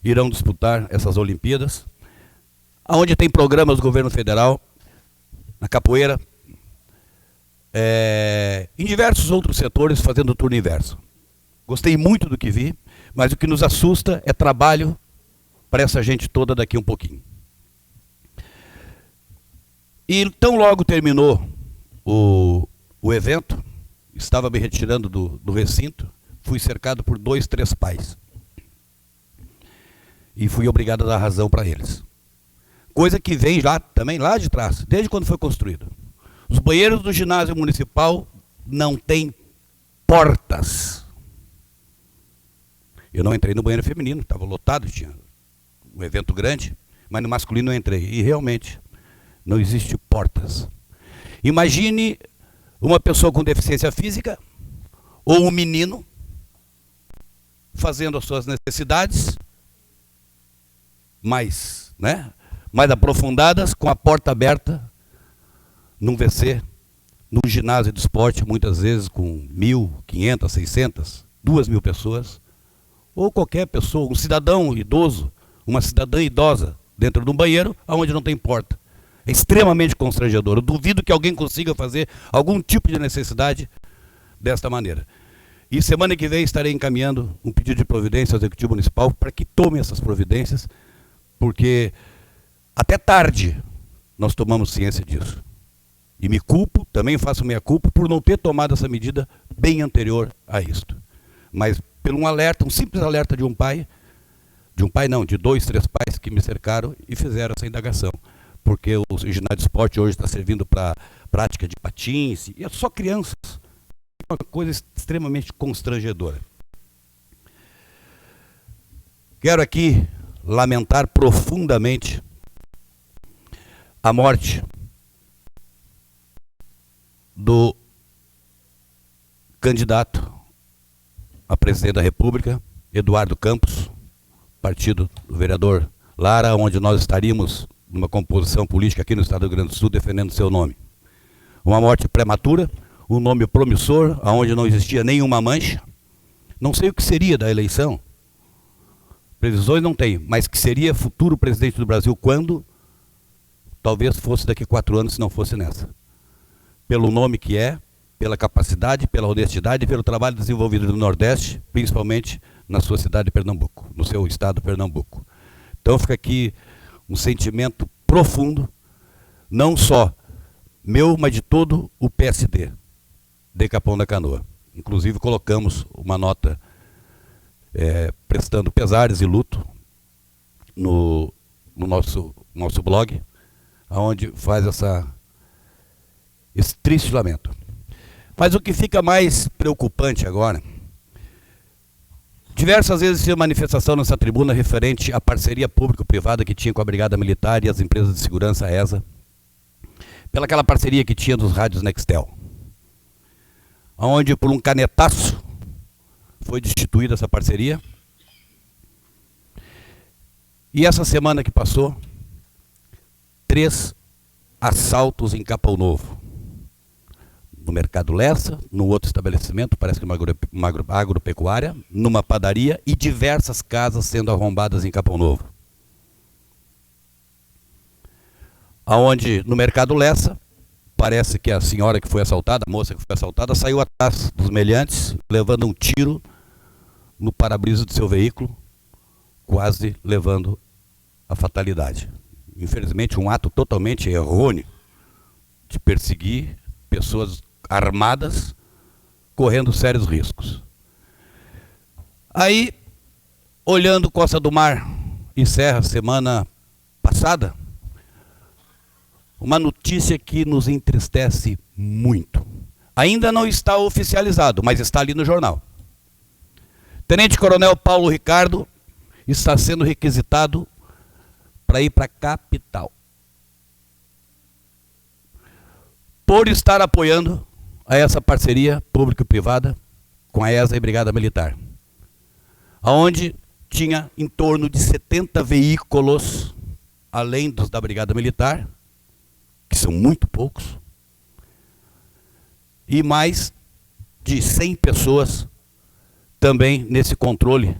irão disputar essas Olimpíadas, onde tem programas do governo federal, na capoeira, em diversos outros setores, fazendo o turno inverso. Gostei muito do que vi, mas o que nos assusta é trabalho para essa gente toda daqui um pouquinho. E tão logo terminou o evento, estava me retirando do recinto, fui cercado por 2, 3 pais. E fui obrigado a dar razão para eles. Coisa que vem já, também lá de trás, desde quando foi construído. Os banheiros do ginásio municipal não têm portas. Eu não entrei no banheiro feminino, estava lotado, tinha um evento grande, mas no masculino eu entrei. E realmente, não existe portas. Imagine uma pessoa com deficiência física, ou um menino, fazendo as suas necessidades, mais aprofundadas, com a porta aberta, num WC, num ginásio de esporte, muitas vezes com 1.500, 600, 2.000 pessoas, ou qualquer pessoa, um cidadão idoso, uma cidadã idosa, dentro de um banheiro, onde não tem porta. É extremamente constrangedor. Eu duvido que alguém consiga fazer algum tipo de necessidade desta maneira. E semana que vem estarei encaminhando um pedido de providência ao Executivo Municipal para que tome essas providências, porque até tarde nós tomamos ciência disso. E me culpo, também faço minha culpa, por não ter tomado essa medida bem anterior a isto. Mas por um alerta, um simples alerta de um pai não, de 2, 3 pais que me cercaram e fizeram essa indagação. Porque o ginásio de esporte hoje está servindo para prática de patins, e é só crianças. É uma coisa extremamente constrangedora. Quero aqui lamentar profundamente a morte do candidato a presidente da República, Eduardo Campos, partido do vereador Lara, onde nós estaríamos numa composição política aqui no estado do Rio Grande do Sul defendendo seu nome. Uma morte prematura, um nome promissor, onde não existia nenhuma mancha. Não sei o que seria da eleição, previsões não tenho, mas que seria futuro presidente do Brasil quando? Talvez fosse daqui a 4 anos, se não fosse nessa. Pelo nome que é, pela capacidade, pela honestidade e pelo trabalho desenvolvido no Nordeste, principalmente na sua cidade de Pernambuco, no seu estado de Pernambuco. Então fica aqui um sentimento profundo, não só meu, mas de todo o PSD de Capão da Canoa. Inclusive colocamos uma nota prestando pesares e luto no nosso blog, onde faz esse triste lamento. Mas o que fica mais preocupante agora, diversas vezes tinha manifestação nessa tribuna referente à parceria público-privada que tinha com a Brigada Militar e as empresas de segurança, a ESA, pelaquela parceria que tinha dos rádios Nextel, onde por um canetaço foi destituída essa parceria. E essa semana que passou, 3 assaltos em Capão Novo. No Mercado Lessa, no outro estabelecimento, parece que uma agropecuária, numa padaria e diversas casas sendo arrombadas em Capão Novo. Aonde no Mercado Lessa, parece que a senhora que foi assaltada, a moça que foi assaltada, saiu atrás dos meliantes, levando um tiro no para-brisa do seu veículo, quase levando a fatalidade. Infelizmente, um ato totalmente errôneo de perseguir pessoas armadas, correndo sérios riscos. Aí, olhando Costa do Mar e Serra semana passada, uma notícia que nos entristece muito. Ainda não está oficializado, mas está ali no jornal. Tenente Coronel Paulo Ricardo está sendo requisitado para ir para a capital, por estar apoiando a essa parceria público-privada com a ESA e Brigada Militar, onde tinha em torno de 70 veículos, além dos da Brigada Militar, que são muito poucos, e mais de 100 pessoas também nesse controle,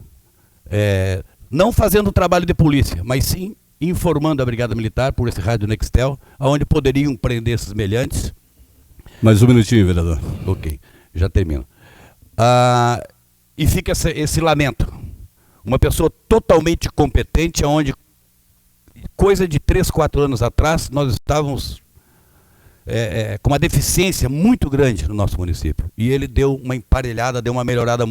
não fazendo o trabalho de polícia, mas sim informando a Brigada Militar por esse rádio Nextel, onde poderiam prender esses meliantes. Mais um minutinho, vereador. Ok, já termino. E fica esse lamento. Uma pessoa totalmente competente, onde coisa de 3, 4 anos atrás, nós estávamos com uma deficiência muito grande no nosso município. E ele deu uma emparelhada, deu uma melhorada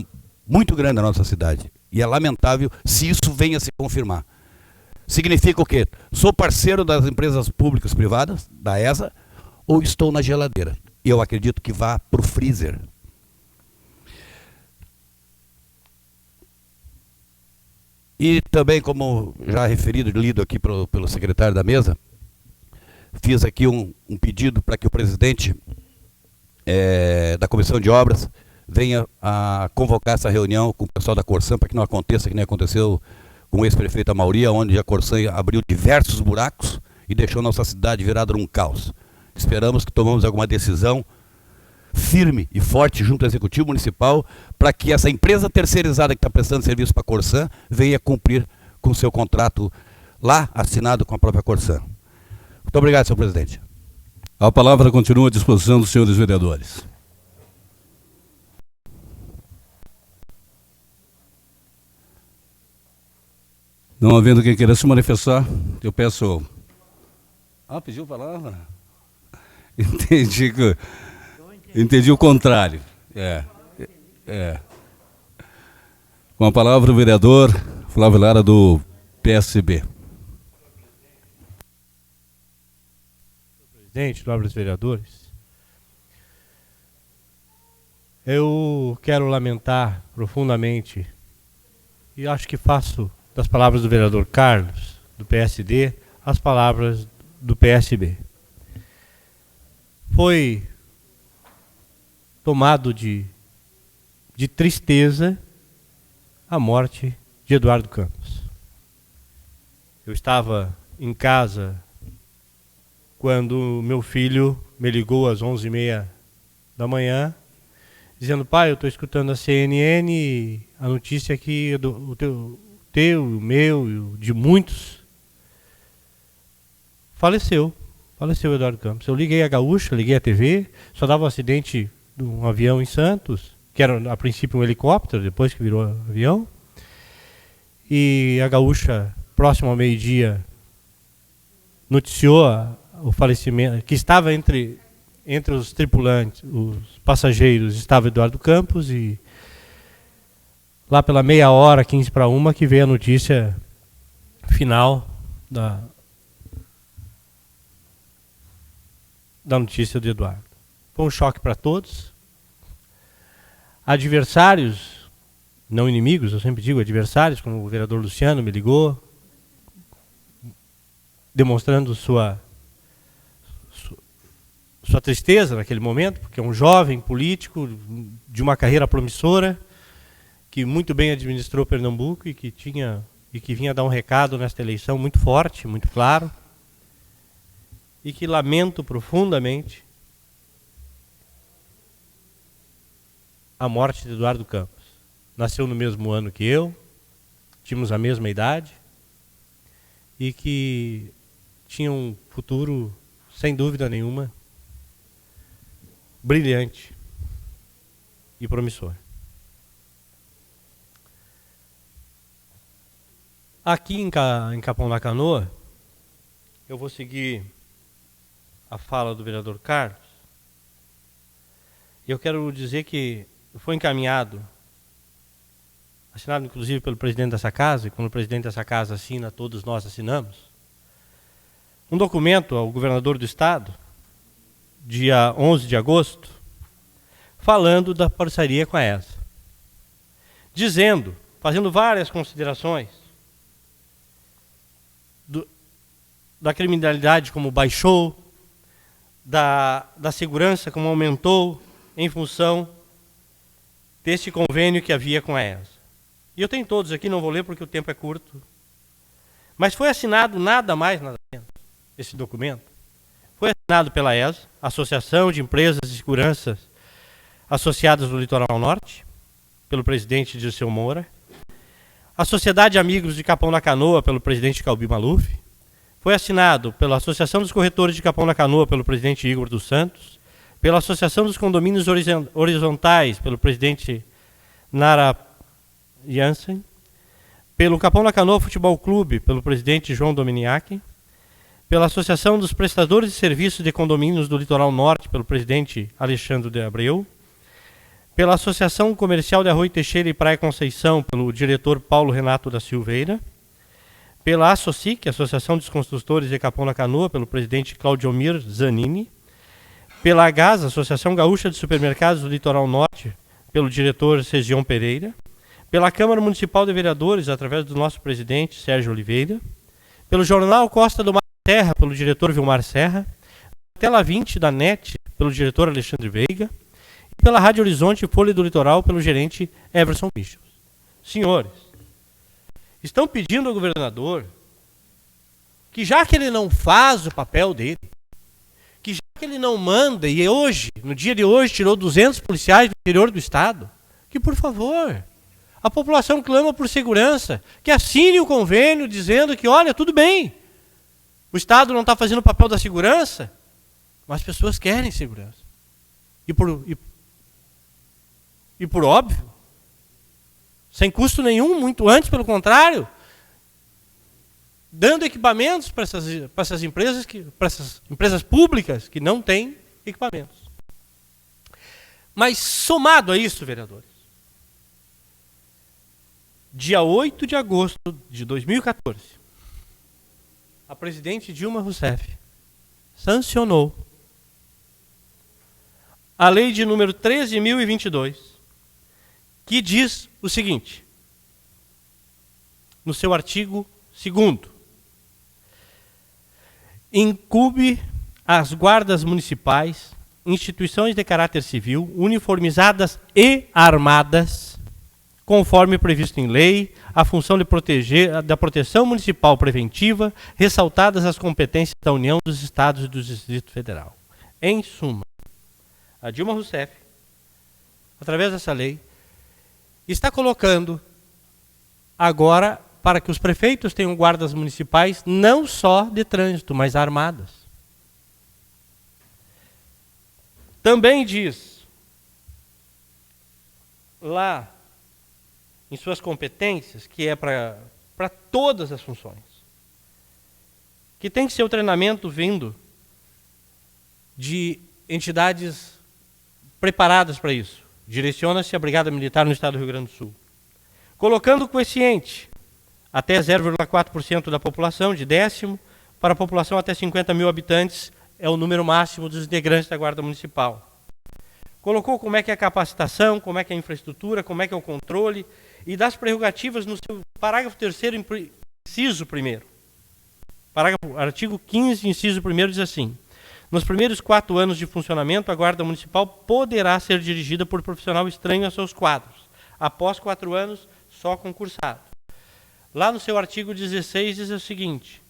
muito grande na nossa cidade. E é lamentável se isso venha a se confirmar. Significa o quê? Sou parceiro das empresas públicas privadas, da ESA, ou estou na geladeira? Eu acredito que vá para o freezer. E também, como já referido, lido aqui pelo secretário da mesa, fiz aqui um pedido para que o presidente da Comissão de Obras venha a convocar essa reunião com o pessoal da Corsan, para que não aconteça que nem aconteceu com o ex-prefeito Amauri, onde a Corsan abriu diversos buracos e deixou nossa cidade virada num caos. Esperamos que tomemos alguma decisão firme e forte junto ao Executivo Municipal para que essa empresa terceirizada que está prestando serviço para a Corsan venha cumprir com o seu contrato lá assinado com a própria Corsan. Muito obrigado, senhor presidente. A palavra continua à disposição dos senhores vereadores. Não havendo quem queira se manifestar, eu peço... pediu a palavra? Entendi o contrário. Com a palavra o vereador Flávio Lara, do PSB. Presidente, nobres vereadores, eu quero lamentar profundamente, e acho que faço das palavras do vereador Carlos, do PSD, as palavras do PSB. Foi tomado de tristeza a morte de Eduardo Campos. Eu estava em casa quando meu filho me ligou às 11h30 da manhã, dizendo: pai, eu estou escutando a CNN e a notícia aqui, o teu, o meu e o de muitos, faleceu Eduardo Campos. Eu liguei a Gaúcha, liguei a TV, só dava um acidente de um avião em Santos, que era a princípio um helicóptero, depois que virou avião, e a Gaúcha, próximo ao meio-dia, noticiou o falecimento, que estava entre os tripulantes, os passageiros, estava Eduardo Campos, e lá pela 13h, 12:45, que veio a notícia final da notícia do Eduardo. Foi um choque para todos. Adversários, não inimigos, eu sempre digo adversários, como o vereador Luciano me ligou, demonstrando sua tristeza naquele momento, porque é um jovem político de uma carreira promissora, que muito bem administrou Pernambuco e que vinha dar um recado nesta eleição muito forte, muito claro, e que lamento profundamente a morte de Eduardo Campos. Nasceu no mesmo ano que eu, tínhamos a mesma idade, e que tinha um futuro, sem dúvida nenhuma, brilhante e promissor. Aqui em Capão da Canoa, eu vou seguir a fala do vereador Carlos. Eu quero dizer que foi encaminhado, assinado inclusive pelo presidente dessa casa, e quando o presidente dessa casa assina, todos nós assinamos, um documento ao governador do estado, dia 11 de agosto, falando da parceria com a ESA. Dizendo, fazendo várias considerações, da criminalidade como baixou, da segurança como aumentou em função deste convênio que havia com a ESA. E eu tenho todos aqui, não vou ler porque o tempo é curto. Mas foi assinado nada mais, nada menos, esse documento. Foi assinado pela ESA, Associação de Empresas de Segurança Associadas do Litoral Norte, pelo presidente Dirceu Moura, a Sociedade Amigos de Capão da Canoa, pelo presidente Calbi Maluf, foi assinado pela Associação dos Corretores de Capão da Canoa, pelo presidente Igor dos Santos, pela Associação dos Condomínios Horizontais, pelo presidente Nara Jansen, pelo Capão da Canoa Futebol Clube, pelo presidente João Dominiac, pela Associação dos Prestadores de Serviços de Condomínios do Litoral Norte, pelo presidente Alexandre de Abreu, pela Associação Comercial de Arroio Teixeira e Praia Conceição, pelo diretor Paulo Renato da Silveira, pela ASSOCIC, Associação dos Construtores de Capão da Canoa, pelo presidente Claudiomir Zanini, pela AGAS, Associação Gaúcha de Supermercados do Litoral Norte, pelo diretor Segion Pereira, pela Câmara Municipal de Vereadores, através do nosso presidente Sérgio Oliveira, pelo Jornal Costa do Mar Serra, pelo diretor Vilmar Serra, Tela 20 da NET, pelo diretor Alexandre Veiga, e pela Rádio Horizonte e Folha do Litoral, pelo gerente Everson Michels. Senhores, estão pedindo ao governador que, já que ele não faz o papel dele, que já que ele não manda, e hoje, no dia de hoje, tirou 200 policiais do interior do estado, que, por favor, a população clama por segurança, que assine o convênio dizendo que, olha, tudo bem, o estado não está fazendo o papel da segurança, mas as pessoas querem segurança. E por óbvio, sem custo nenhum, muito antes, pelo contrário, dando equipamentos para essas empresas públicas que não têm equipamentos. Mas somado a isso, vereadores, dia 8 de agosto de 2014, a presidente Dilma Rousseff sancionou a lei de número 13.022, que diz o seguinte, no seu artigo 2º, incumbe às guardas municipais, instituições de caráter civil, uniformizadas e armadas, conforme previsto em lei, a função de proteger, da proteção municipal preventiva, ressaltadas as competências da União, dos Estados e do Distrito Federal. Em suma, a Dilma Rousseff, através dessa lei, está colocando agora para que os prefeitos tenham guardas municipais não só de trânsito, mas armadas. Também diz lá em suas competências, que é para todas as funções, que tem que ser o treinamento vindo de entidades preparadas para isso. Direciona-se à Brigada Militar no Estado do Rio Grande do Sul. Colocando o coeficiente até 0,4% da população, de 10º, para a população até 50 mil habitantes, é o número máximo dos integrantes da Guarda Municipal. Colocou como é que é a capacitação, como é que é a infraestrutura, como é que é o controle, e das prerrogativas no seu parágrafo 3º, inciso 1º. Artigo 15, inciso 1º, diz assim: nos primeiros 4 anos de funcionamento, a Guarda Municipal poderá ser dirigida por profissional estranho a seus quadros. Após 4 anos, só concursado. Lá no seu artigo 16 diz o seguinte: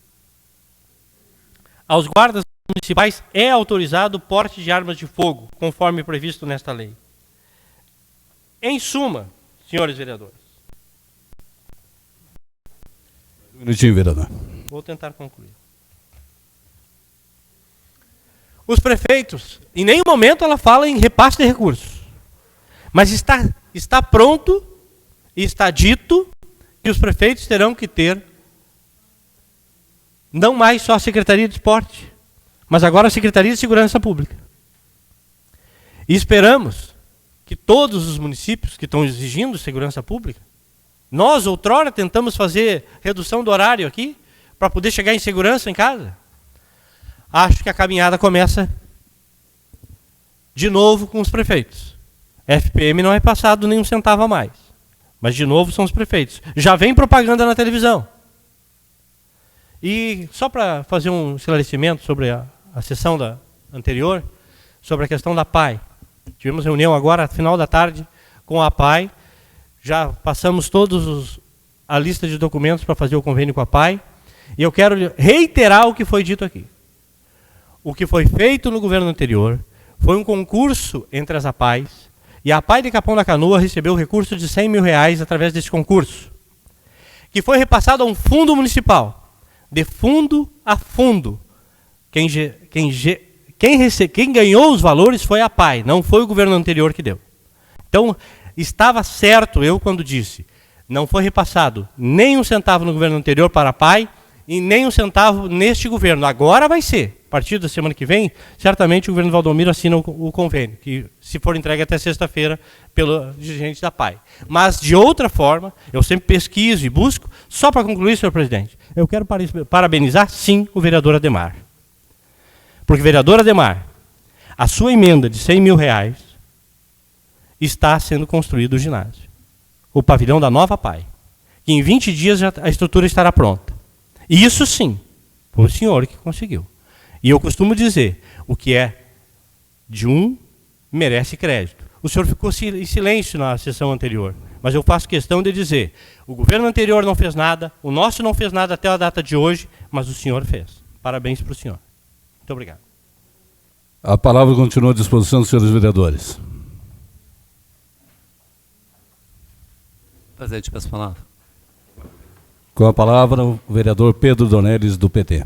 aos guardas municipais é autorizado o porte de armas de fogo, conforme previsto nesta lei. Em suma, senhores vereadores. Um minutinho, vereador. Vou tentar concluir. Os prefeitos, em nenhum momento ela fala em repasse de recursos, mas está pronto e está dito que os prefeitos terão que ter não mais só a Secretaria de Esporte, mas agora a Secretaria de Segurança Pública. E esperamos que todos os municípios que estão exigindo segurança pública, nós outrora tentamos fazer redução do horário aqui, para poder chegar em segurança em casa. Acho que a caminhada começa de novo com os prefeitos. FPM não é passado nem um centavo a mais, mas de novo são os prefeitos. Já vem propaganda na televisão. E só para fazer um esclarecimento sobre a sessão anterior, sobre a questão da PAI. Tivemos reunião agora, final da tarde, com a PAI. Já passamos a lista de documentos para fazer o convênio com a PAI. E eu quero reiterar o que foi dito aqui. O que foi feito no governo anterior foi um concurso entre as APAIs, e a APAI de Capão da Canoa recebeu o recurso de R$100 mil através desse concurso, que foi repassado a um fundo municipal, de fundo a fundo. Quem ganhou os valores foi a APAI, não foi o governo anterior que deu. Então, estava certo eu quando disse, não foi repassado nem um centavo no governo anterior para a APAI, e nem um centavo neste governo. Agora vai ser. A partir da semana que vem, certamente o governo Valdomiro assina o convênio, que se for entregue até sexta-feira pelo dirigente da PAI. Mas, de outra forma, eu sempre pesquiso e busco, só para concluir, senhor presidente, eu quero parabenizar, sim, o vereador Ademar. Porque, vereador Ademar, a sua emenda de R$100 mil está sendo construído o ginásio. O pavilhão da nova PAI. Que em 20 dias a estrutura estará pronta. E isso sim, foi o senhor que conseguiu. E eu costumo dizer, o que é de um merece crédito. O senhor ficou em silêncio na sessão anterior, mas eu faço questão de dizer, o governo anterior não fez nada, o nosso não fez nada até a data de hoje, mas o senhor fez. Parabéns para o senhor. Muito obrigado. A palavra continua à disposição dos senhores vereadores. Presidente, peço a palavra. Com a palavra, o vereador Pedro Donelis, do PT.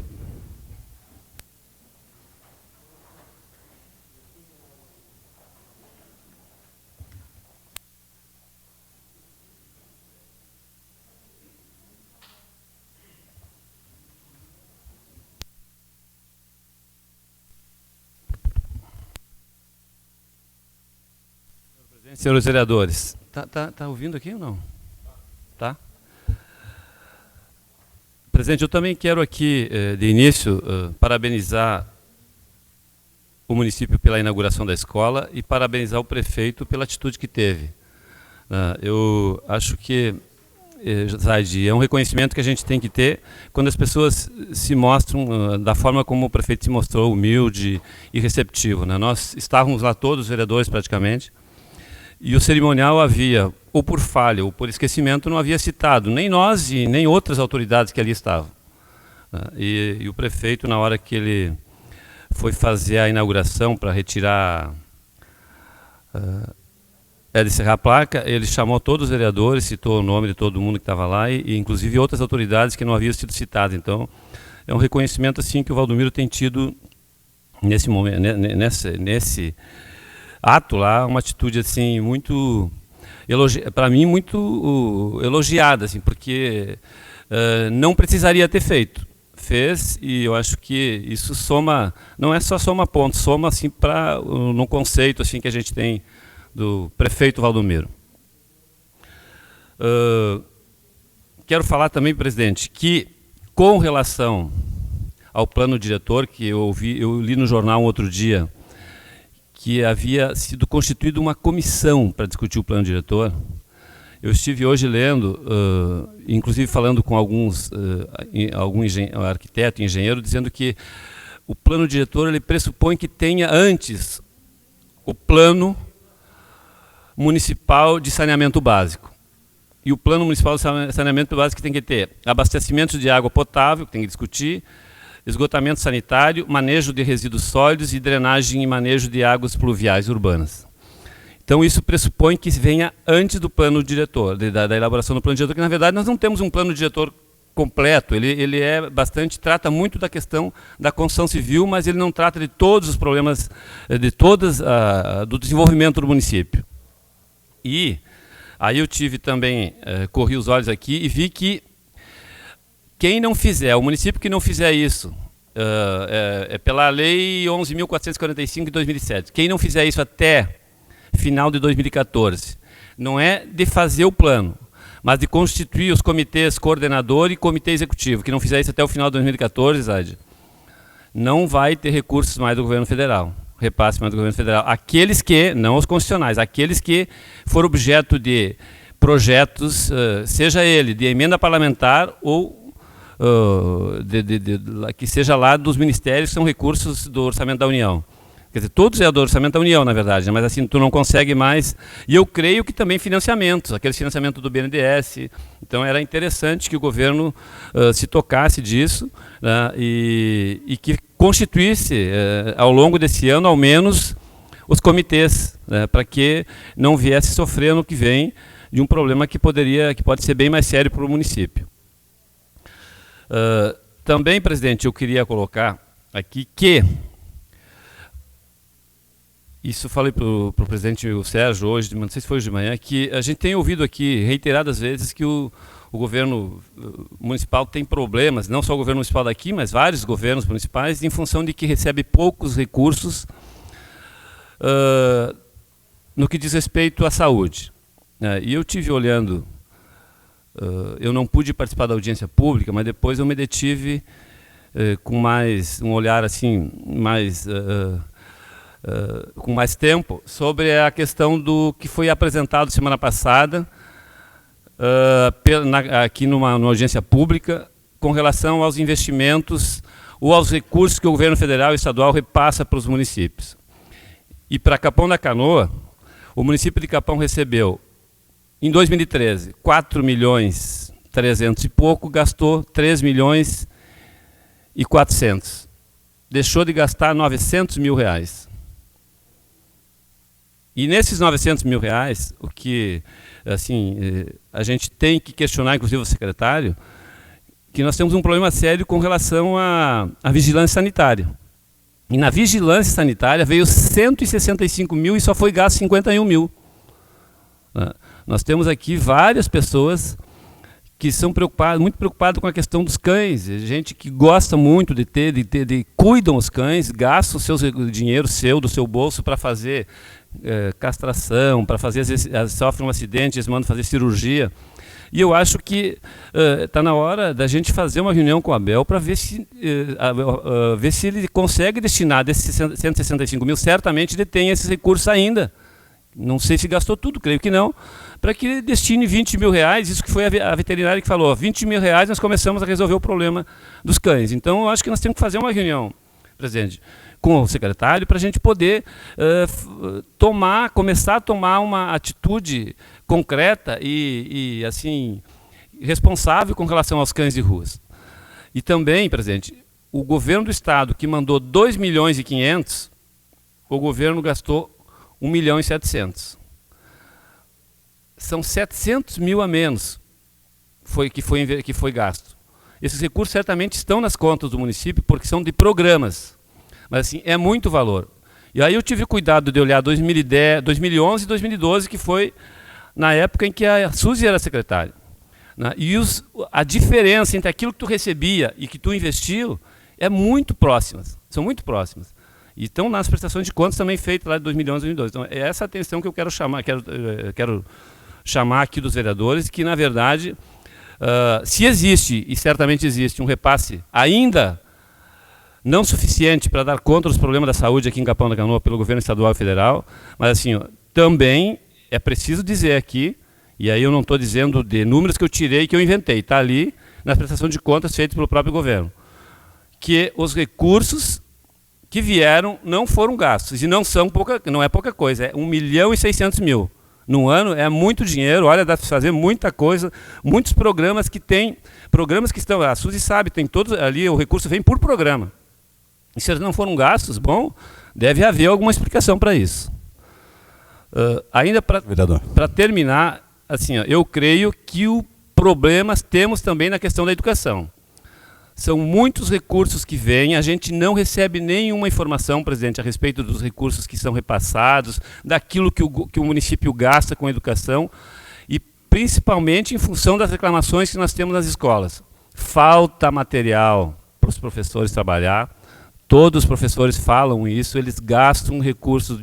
Senhores vereadores, tá ouvindo aqui ou não? Tá? Presidente, eu também quero aqui, de início, parabenizar o município pela inauguração da escola e parabenizar o prefeito pela atitude que teve. Eu acho que, Zaide, é um reconhecimento que a gente tem que ter quando as pessoas se mostram da forma como o prefeito se mostrou, humilde e receptivo. Nós estávamos lá todos, os vereadores praticamente, e o cerimonial havia, ou por falha, ou por esquecimento, não havia citado nem nós e nem outras autoridades que ali estavam. E o prefeito, na hora que ele foi fazer a inauguração para retirar, de encerrar a placa, ele chamou todos os vereadores, citou o nome de todo mundo que estava lá, e inclusive outras autoridades que não haviam sido citadas. Então, é um reconhecimento assim que o Valdomiro tem tido nesse momento, nesse ato lá, uma atitude assim muito, para mim, muito elogiada, assim, porque não precisaria ter feito. fez, e eu acho que isso soma, não é só soma pontos, soma assim no conceito assim que a gente tem do prefeito Valdomiro. Quero falar também, presidente, que com relação ao plano diretor, que eu li no jornal um outro dia, que havia sido constituída uma comissão para discutir o plano diretor. Eu estive hoje lendo, inclusive falando com algum arquiteto e engenheiro, dizendo que o plano diretor ele pressupõe que tenha antes o plano municipal de saneamento básico. E o plano municipal de saneamento básico tem que ter abastecimento de água potável, que tem que discutir, esgotamento sanitário, manejo de resíduos sólidos e drenagem e manejo de águas pluviais urbanas. Então, isso pressupõe que venha antes do plano diretor, da elaboração do plano diretor, que, na verdade, nós não temos um plano diretor completo. Ele trata muito da questão da construção civil, mas ele não trata de todos os problemas, do desenvolvimento do município. E aí eu tive também, corri os olhos aqui e vi que quem não fizer, o município que não fizer isso, é pela lei 11.445 de 2007, quem não fizer isso até final de 2014, não é de fazer o plano, mas de constituir os comitês coordenador e comitê executivo, que não fizer isso até o final de 2014, Zad, não vai ter recursos mais do governo federal, repasse mais do governo federal. Aqueles que, não os constitucionais, aqueles que for objeto de projetos, seja ele de emenda parlamentar ou que seja lá dos ministérios, que são recursos do orçamento da União. Quer dizer, todos é do orçamento da União, na verdade, mas assim, tu não consegue mais. E eu creio que também financiamentos, aqueles financiamentos do BNDES. Então, era interessante que o governo se tocasse disso, né, e que constituísse, ao longo desse ano, ao menos, os comitês, né, para que não viesse sofrer no que vem de um problema que pode ser bem mais sério para o município. Também, presidente, eu queria colocar aqui que isso falei para o presidente Sérgio hoje, não sei se foi hoje de manhã, que a gente tem ouvido aqui reiteradas vezes que o governo municipal tem problemas, não só o governo municipal daqui, mas vários governos municipais, em função de que recebe poucos recursos no que diz respeito à saúde. E eu tive olhando, eu não pude participar da audiência pública, mas depois eu me detive com um olhar assim, com mais tempo, sobre a questão do que foi apresentado semana passada aqui numa audiência pública com relação aos investimentos ou aos recursos que o governo federal e estadual repassa para os municípios. E para Capão da Canoa, o município de Capão recebeu, em 2013, 4.300.000 e pouco, gastou 3.400.000. Deixou de gastar R$900 mil. E nesses R$900 mil, o que assim, a gente tem que questionar, inclusive o secretário, que nós temos um problema sério com relação à vigilância sanitária. E na vigilância sanitária veio 165 mil e só foi gasto 51 mil. Nós temos aqui várias pessoas que são muito preocupadas com a questão dos cães, gente que gosta muito cuidam os cães, gastam o dinheiro do seu bolso para fazer castração, para fazer, às vezes sofrem um acidente, eles mandam fazer cirurgia. E eu acho que está na hora da gente fazer uma reunião com o Abel para ver se ele consegue destinar desses 165 mil, certamente ele tem esses recursos ainda. Não sei se gastou tudo, creio que não, para que ele destine 20 mil reais, isso que foi a veterinária que falou, 20 mil reais nós começamos a resolver o problema dos cães. Então, eu acho que nós temos que fazer uma reunião, presidente, com o secretário, para a gente poder começar a tomar uma atitude concreta e assim, responsável com relação aos cães de ruas. E também, presidente, o governo do estado, que mandou 2.500.000, o governo gastou 1.700.000. São 700 mil a menos que foi gasto. Esses recursos certamente estão nas contas do município porque são de programas. Mas assim, é muito valor. E aí eu tive cuidado de olhar 2011 e 2012, que foi na época em que a Suzy era secretária. né? E a diferença entre aquilo que tu recebia e que tu investiu é muito próximas, são muito próximas. E estão nas prestações de contas também feitas lá de 2011 e 2012. Então, é essa atenção que eu quero chamar, quero chamar aqui dos vereadores, que, na verdade, se existe, e certamente existe, um repasse ainda não suficiente para dar conta dos problemas da saúde aqui em Capão da Canoa pelo governo estadual e federal, mas assim, também é preciso dizer aqui, e aí eu não estou dizendo de números que eu tirei, que eu inventei, está ali na prestação de contas feita pelo próprio governo, que os recursos que vieram não foram gastos, e não é pouca coisa, é 1.600.000. Num ano é muito dinheiro, olha, dá para fazer muita coisa, muitos programas que estão, a Suzy sabe, tem todos ali, o recurso vem por programa. E se eles não foram gastos, bom, deve haver alguma explicação para isso. Ainda para terminar, assim, ó, eu creio que o problema temos também na questão da educação. São muitos recursos que vêm, a gente não recebe nenhuma informação, presidente, a respeito dos recursos que são repassados, daquilo que o município gasta com a educação, e principalmente em função das reclamações que nós temos nas escolas. Falta material para os professores trabalhar, todos os professores falam isso, eles gastam recursos,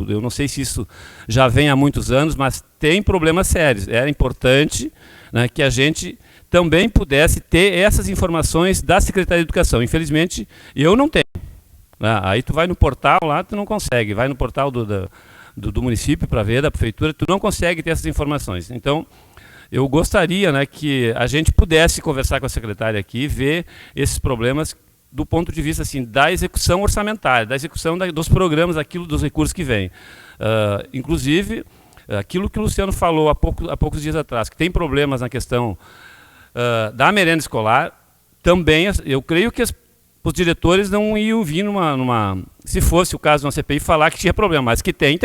eu não sei se isso já vem há muitos anos, mas tem problemas sérios. Era importante, né, que a gente também pudesse ter essas informações da Secretaria de Educação. Infelizmente, eu não tenho. Aí tu vai no portal lá, tu não consegue. Vai no portal do município para ver, da prefeitura, tu não consegue ter essas informações. Então, eu gostaria, né, que a gente pudesse conversar com a secretária aqui e ver esses problemas do ponto de vista assim, da execução orçamentária, da execução dos programas, dos recursos que vêm. Inclusive, aquilo que o Luciano falou há poucos dias atrás, que tem problemas na questão da merenda escolar, também eu creio que os diretores não iam vir se fosse o caso de uma CPI, falar que tinha problema, mas que tem.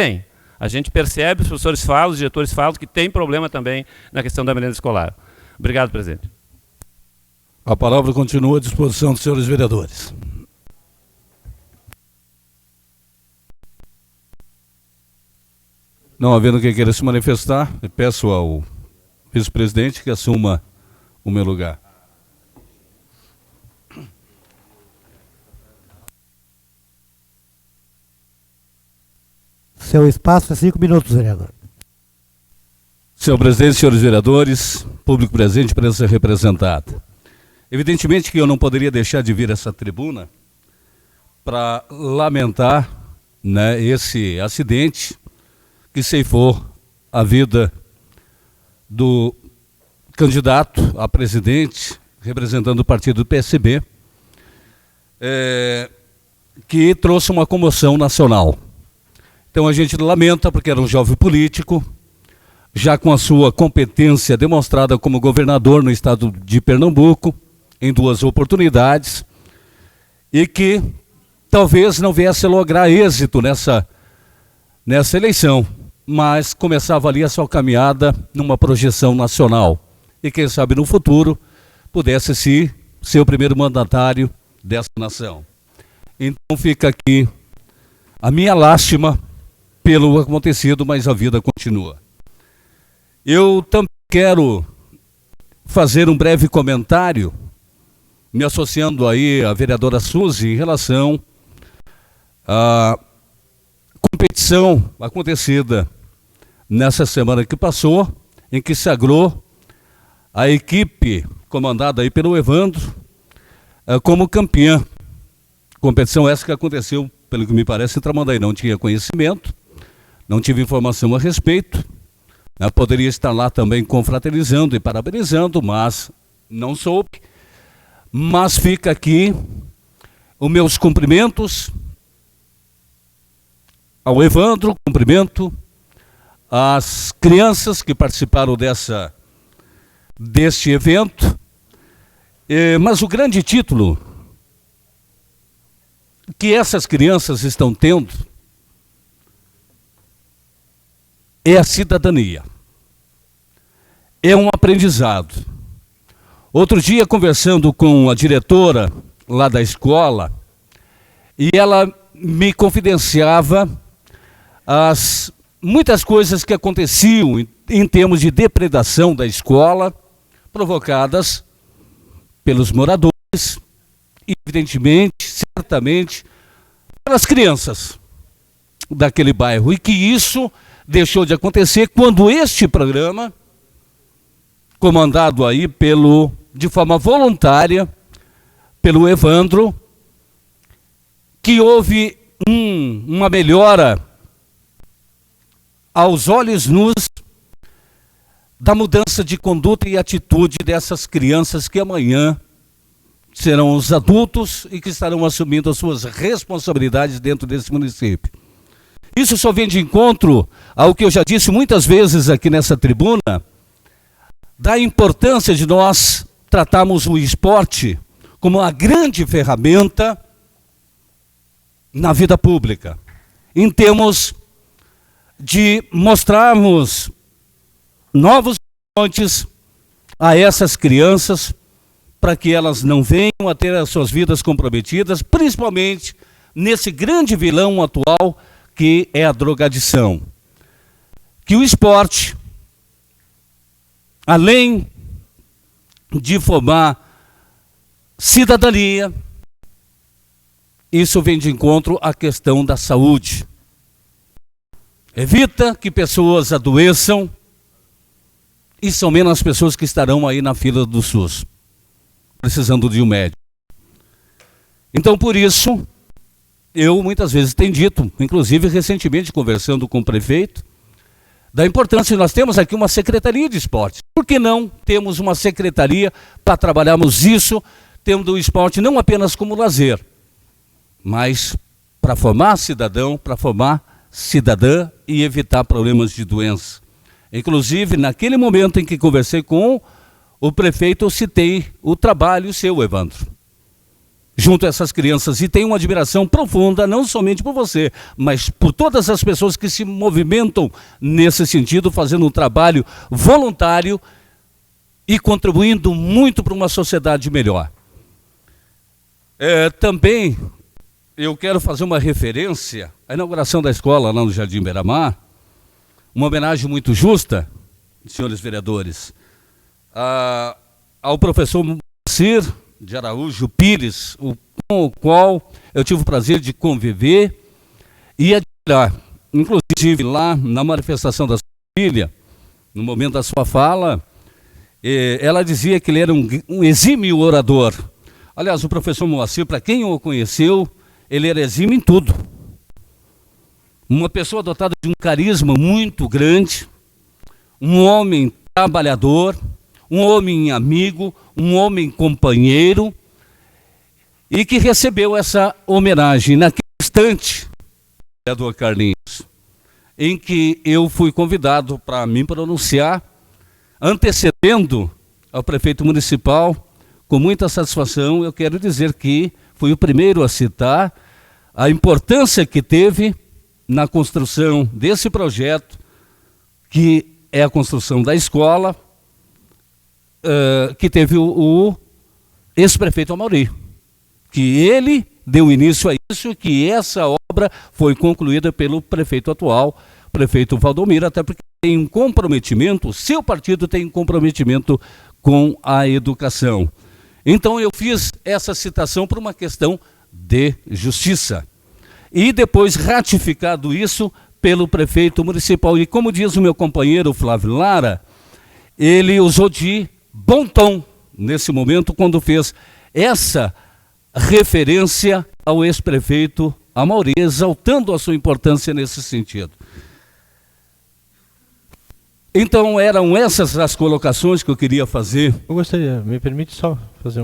A gente percebe, os professores falam, os diretores falam que tem problema também na questão da merenda escolar. Obrigado, presidente. A palavra continua à disposição dos senhores vereadores. Não havendo quem queira se manifestar, eu peço ao vice-presidente que assuma o meu lugar. Seu espaço é 5 minutos, vereador. Senhor presidente, senhores vereadores, público presente, imprensa representada. Evidentemente que eu não poderia deixar de vir a essa tribuna para lamentar, né, esse acidente que ceifou a vida do candidato a presidente, representando o partido do PSB, que trouxe uma comoção nacional. Então a gente lamenta porque era um jovem político, já com a sua competência demonstrada como governador no estado de Pernambuco, em 2 oportunidades, e que talvez não viesse a lograr êxito nessa eleição, mas começava ali a sua caminhada numa projeção nacional. E quem sabe no futuro pudesse ser o primeiro mandatário dessa nação. Então fica aqui a minha lástima pelo acontecido, mas a vida continua. Eu também quero fazer um breve comentário, me associando aí à vereadora Suzy, em relação à competição acontecida nessa semana que passou, em que sagrou a equipe comandada aí pelo Evandro como campeã. Competição essa que aconteceu, pelo que me parece, em Tramandaí. Não tinha conhecimento, não tive informação a respeito. Poderia estar lá também confraternizando e parabenizando, mas não soube. Mas fica aqui os meus cumprimentos ao Evandro, cumprimento às crianças que participaram deste evento. Mas o grande título que essas crianças estão tendo é a cidadania. É um aprendizado. Outro dia, conversando com a diretora lá da escola, e ela me confidenciava muitas coisas que aconteciam em termos de depredação da escola provocadas pelos moradores e, evidentemente, certamente, pelas crianças daquele bairro. E que isso deixou de acontecer quando este programa, comandado aí de forma voluntária pelo Evandro, que houve uma melhora aos olhos nus da mudança de conduta e atitude dessas crianças que amanhã serão os adultos e que estarão assumindo as suas responsabilidades dentro desse município. Isso só vem de encontro ao que eu já disse muitas vezes aqui nessa tribuna, da importância de nós tratarmos o esporte como uma grande ferramenta na vida pública, em termos de mostrarmos novos horizontes a essas crianças, para que elas não venham a ter as suas vidas comprometidas, principalmente nesse grande vilão atual que é a drogadição. Que o esporte, além de formar cidadania, isso vem de encontro à questão da saúde. Evita que pessoas adoeçam e são menos as pessoas que estarão aí na fila do SUS, precisando de um médico. Então, por isso, eu muitas vezes tenho dito, inclusive recentemente conversando com o prefeito, da importância de nós temos aqui uma secretaria de esportes. Por que não temos uma secretaria para trabalharmos isso, tendo o esporte não apenas como lazer, mas para formar cidadão, para formar cidadã e evitar problemas de doença. Inclusive, naquele momento em que conversei com o prefeito, eu citei o trabalho seu, Evandro, junto a essas crianças, e tenho uma admiração profunda, não somente por você, mas por todas as pessoas que se movimentam nesse sentido, fazendo um trabalho voluntário e contribuindo muito para uma sociedade melhor. Também eu quero fazer uma referência à inauguração da escola lá no Jardim Beira-Mar, uma homenagem muito justa, senhores vereadores, ao professor Moacir de Araújo Pires, com o qual eu tive o prazer de conviver e admirar. Inclusive lá na manifestação da sua filha, no momento da sua fala, ela dizia que ele era um exímio orador. Aliás, o professor Moacir, para quem o conheceu, ele era exímio em tudo. Uma pessoa dotada de um carisma muito grande, um homem trabalhador, um homem amigo, um homem companheiro, e que recebeu essa homenagem naquele instante, vereador Carlinhos, em que eu fui convidado para me pronunciar, antecedendo ao prefeito municipal. Com muita satisfação, eu quero dizer que fui o primeiro a citar a importância que teve na construção desse projeto, que é a construção da escola, que teve o ex-prefeito Amauri, que ele deu início a isso e que essa obra foi concluída pelo prefeito atual, prefeito Valdomiro, até porque tem um comprometimento, o seu partido tem um comprometimento com a educação. Então eu fiz essa citação por uma questão de justiça. E depois ratificado isso pelo prefeito municipal. E como diz o meu companheiro Flávio Lara, ele usou de bom tom nesse momento quando fez essa referência ao ex-prefeito Amauri, exaltando a sua importância nesse sentido. Então eram essas as colocações que eu queria fazer. Eu gostaria, me permite só fazer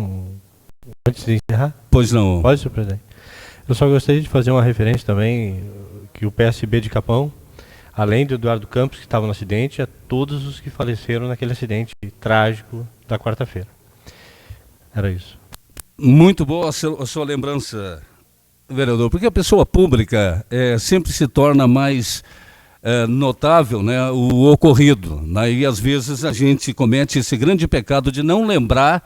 antes de encerrar? Pois não. Pode, senhor presidente. Eu só gostaria de fazer uma referência também, que o PSB de Capão, além do Eduardo Campos, que estava no acidente, a todos os que faleceram naquele acidente trágico da quarta-feira. Era isso. Muito boa a sua lembrança, vereador, porque a pessoa pública sempre se torna mais notável, né, o ocorrido, né, e às vezes a gente comete esse grande pecado de não lembrar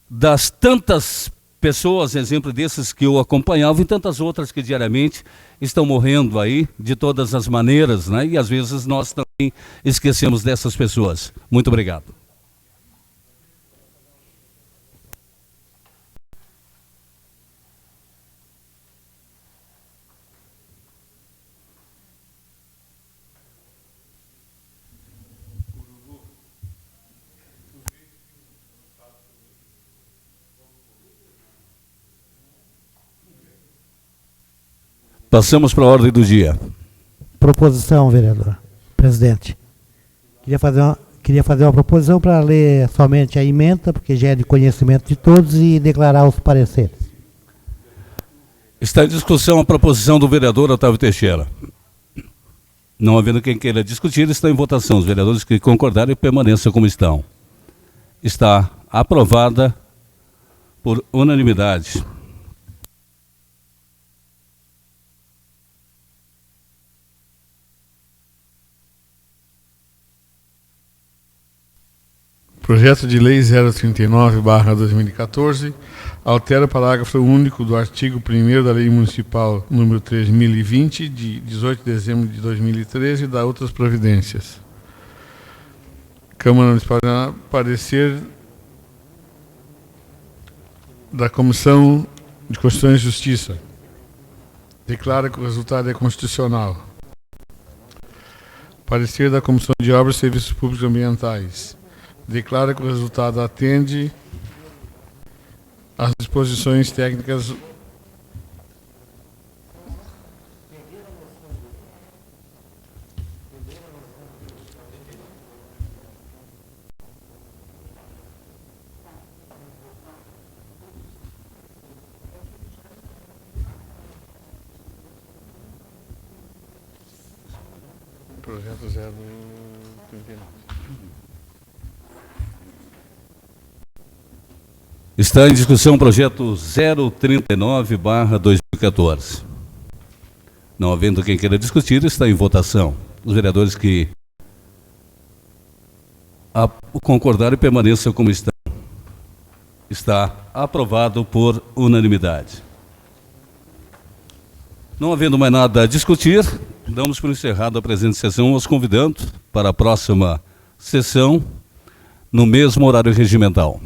das tantas pessoas, exemplo desses que eu acompanhava, e tantas outras que diariamente estão morrendo aí de todas as maneiras, né? E às vezes nós também esquecemos dessas pessoas. Muito obrigado. Passamos para a ordem do dia. Proposição, vereador. Presidente. Queria fazer uma proposição para ler somente a emenda, porque já é de conhecimento de todos, e declarar os pareceres. Está em discussão a proposição do vereador Otávio Teixeira. Não havendo quem queira discutir, está em votação. Os vereadores que concordarem permaneçam como estão. Está aprovada por unanimidade. Projeto de Lei 039/2014 altera o parágrafo único do artigo 1º da Lei Municipal número 3020, de 18 de dezembro de 2013, e dá outras providências. Câmara Municipal, parecer da Comissão de Constituição e Justiça. Declara que o resultado é constitucional. Parecer da Comissão de Obras e Serviços Públicos Ambientais. Declara que o resultado atende às disposições técnicas projeto 039. Está em discussão o projeto 039/2014. Não havendo quem queira discutir, está em votação. Os vereadores que concordarem permaneçam como estão. Está aprovado por unanimidade. Não havendo mais nada a discutir, damos por encerrado a presente sessão, os convidando para a próxima sessão, no mesmo horário regimental.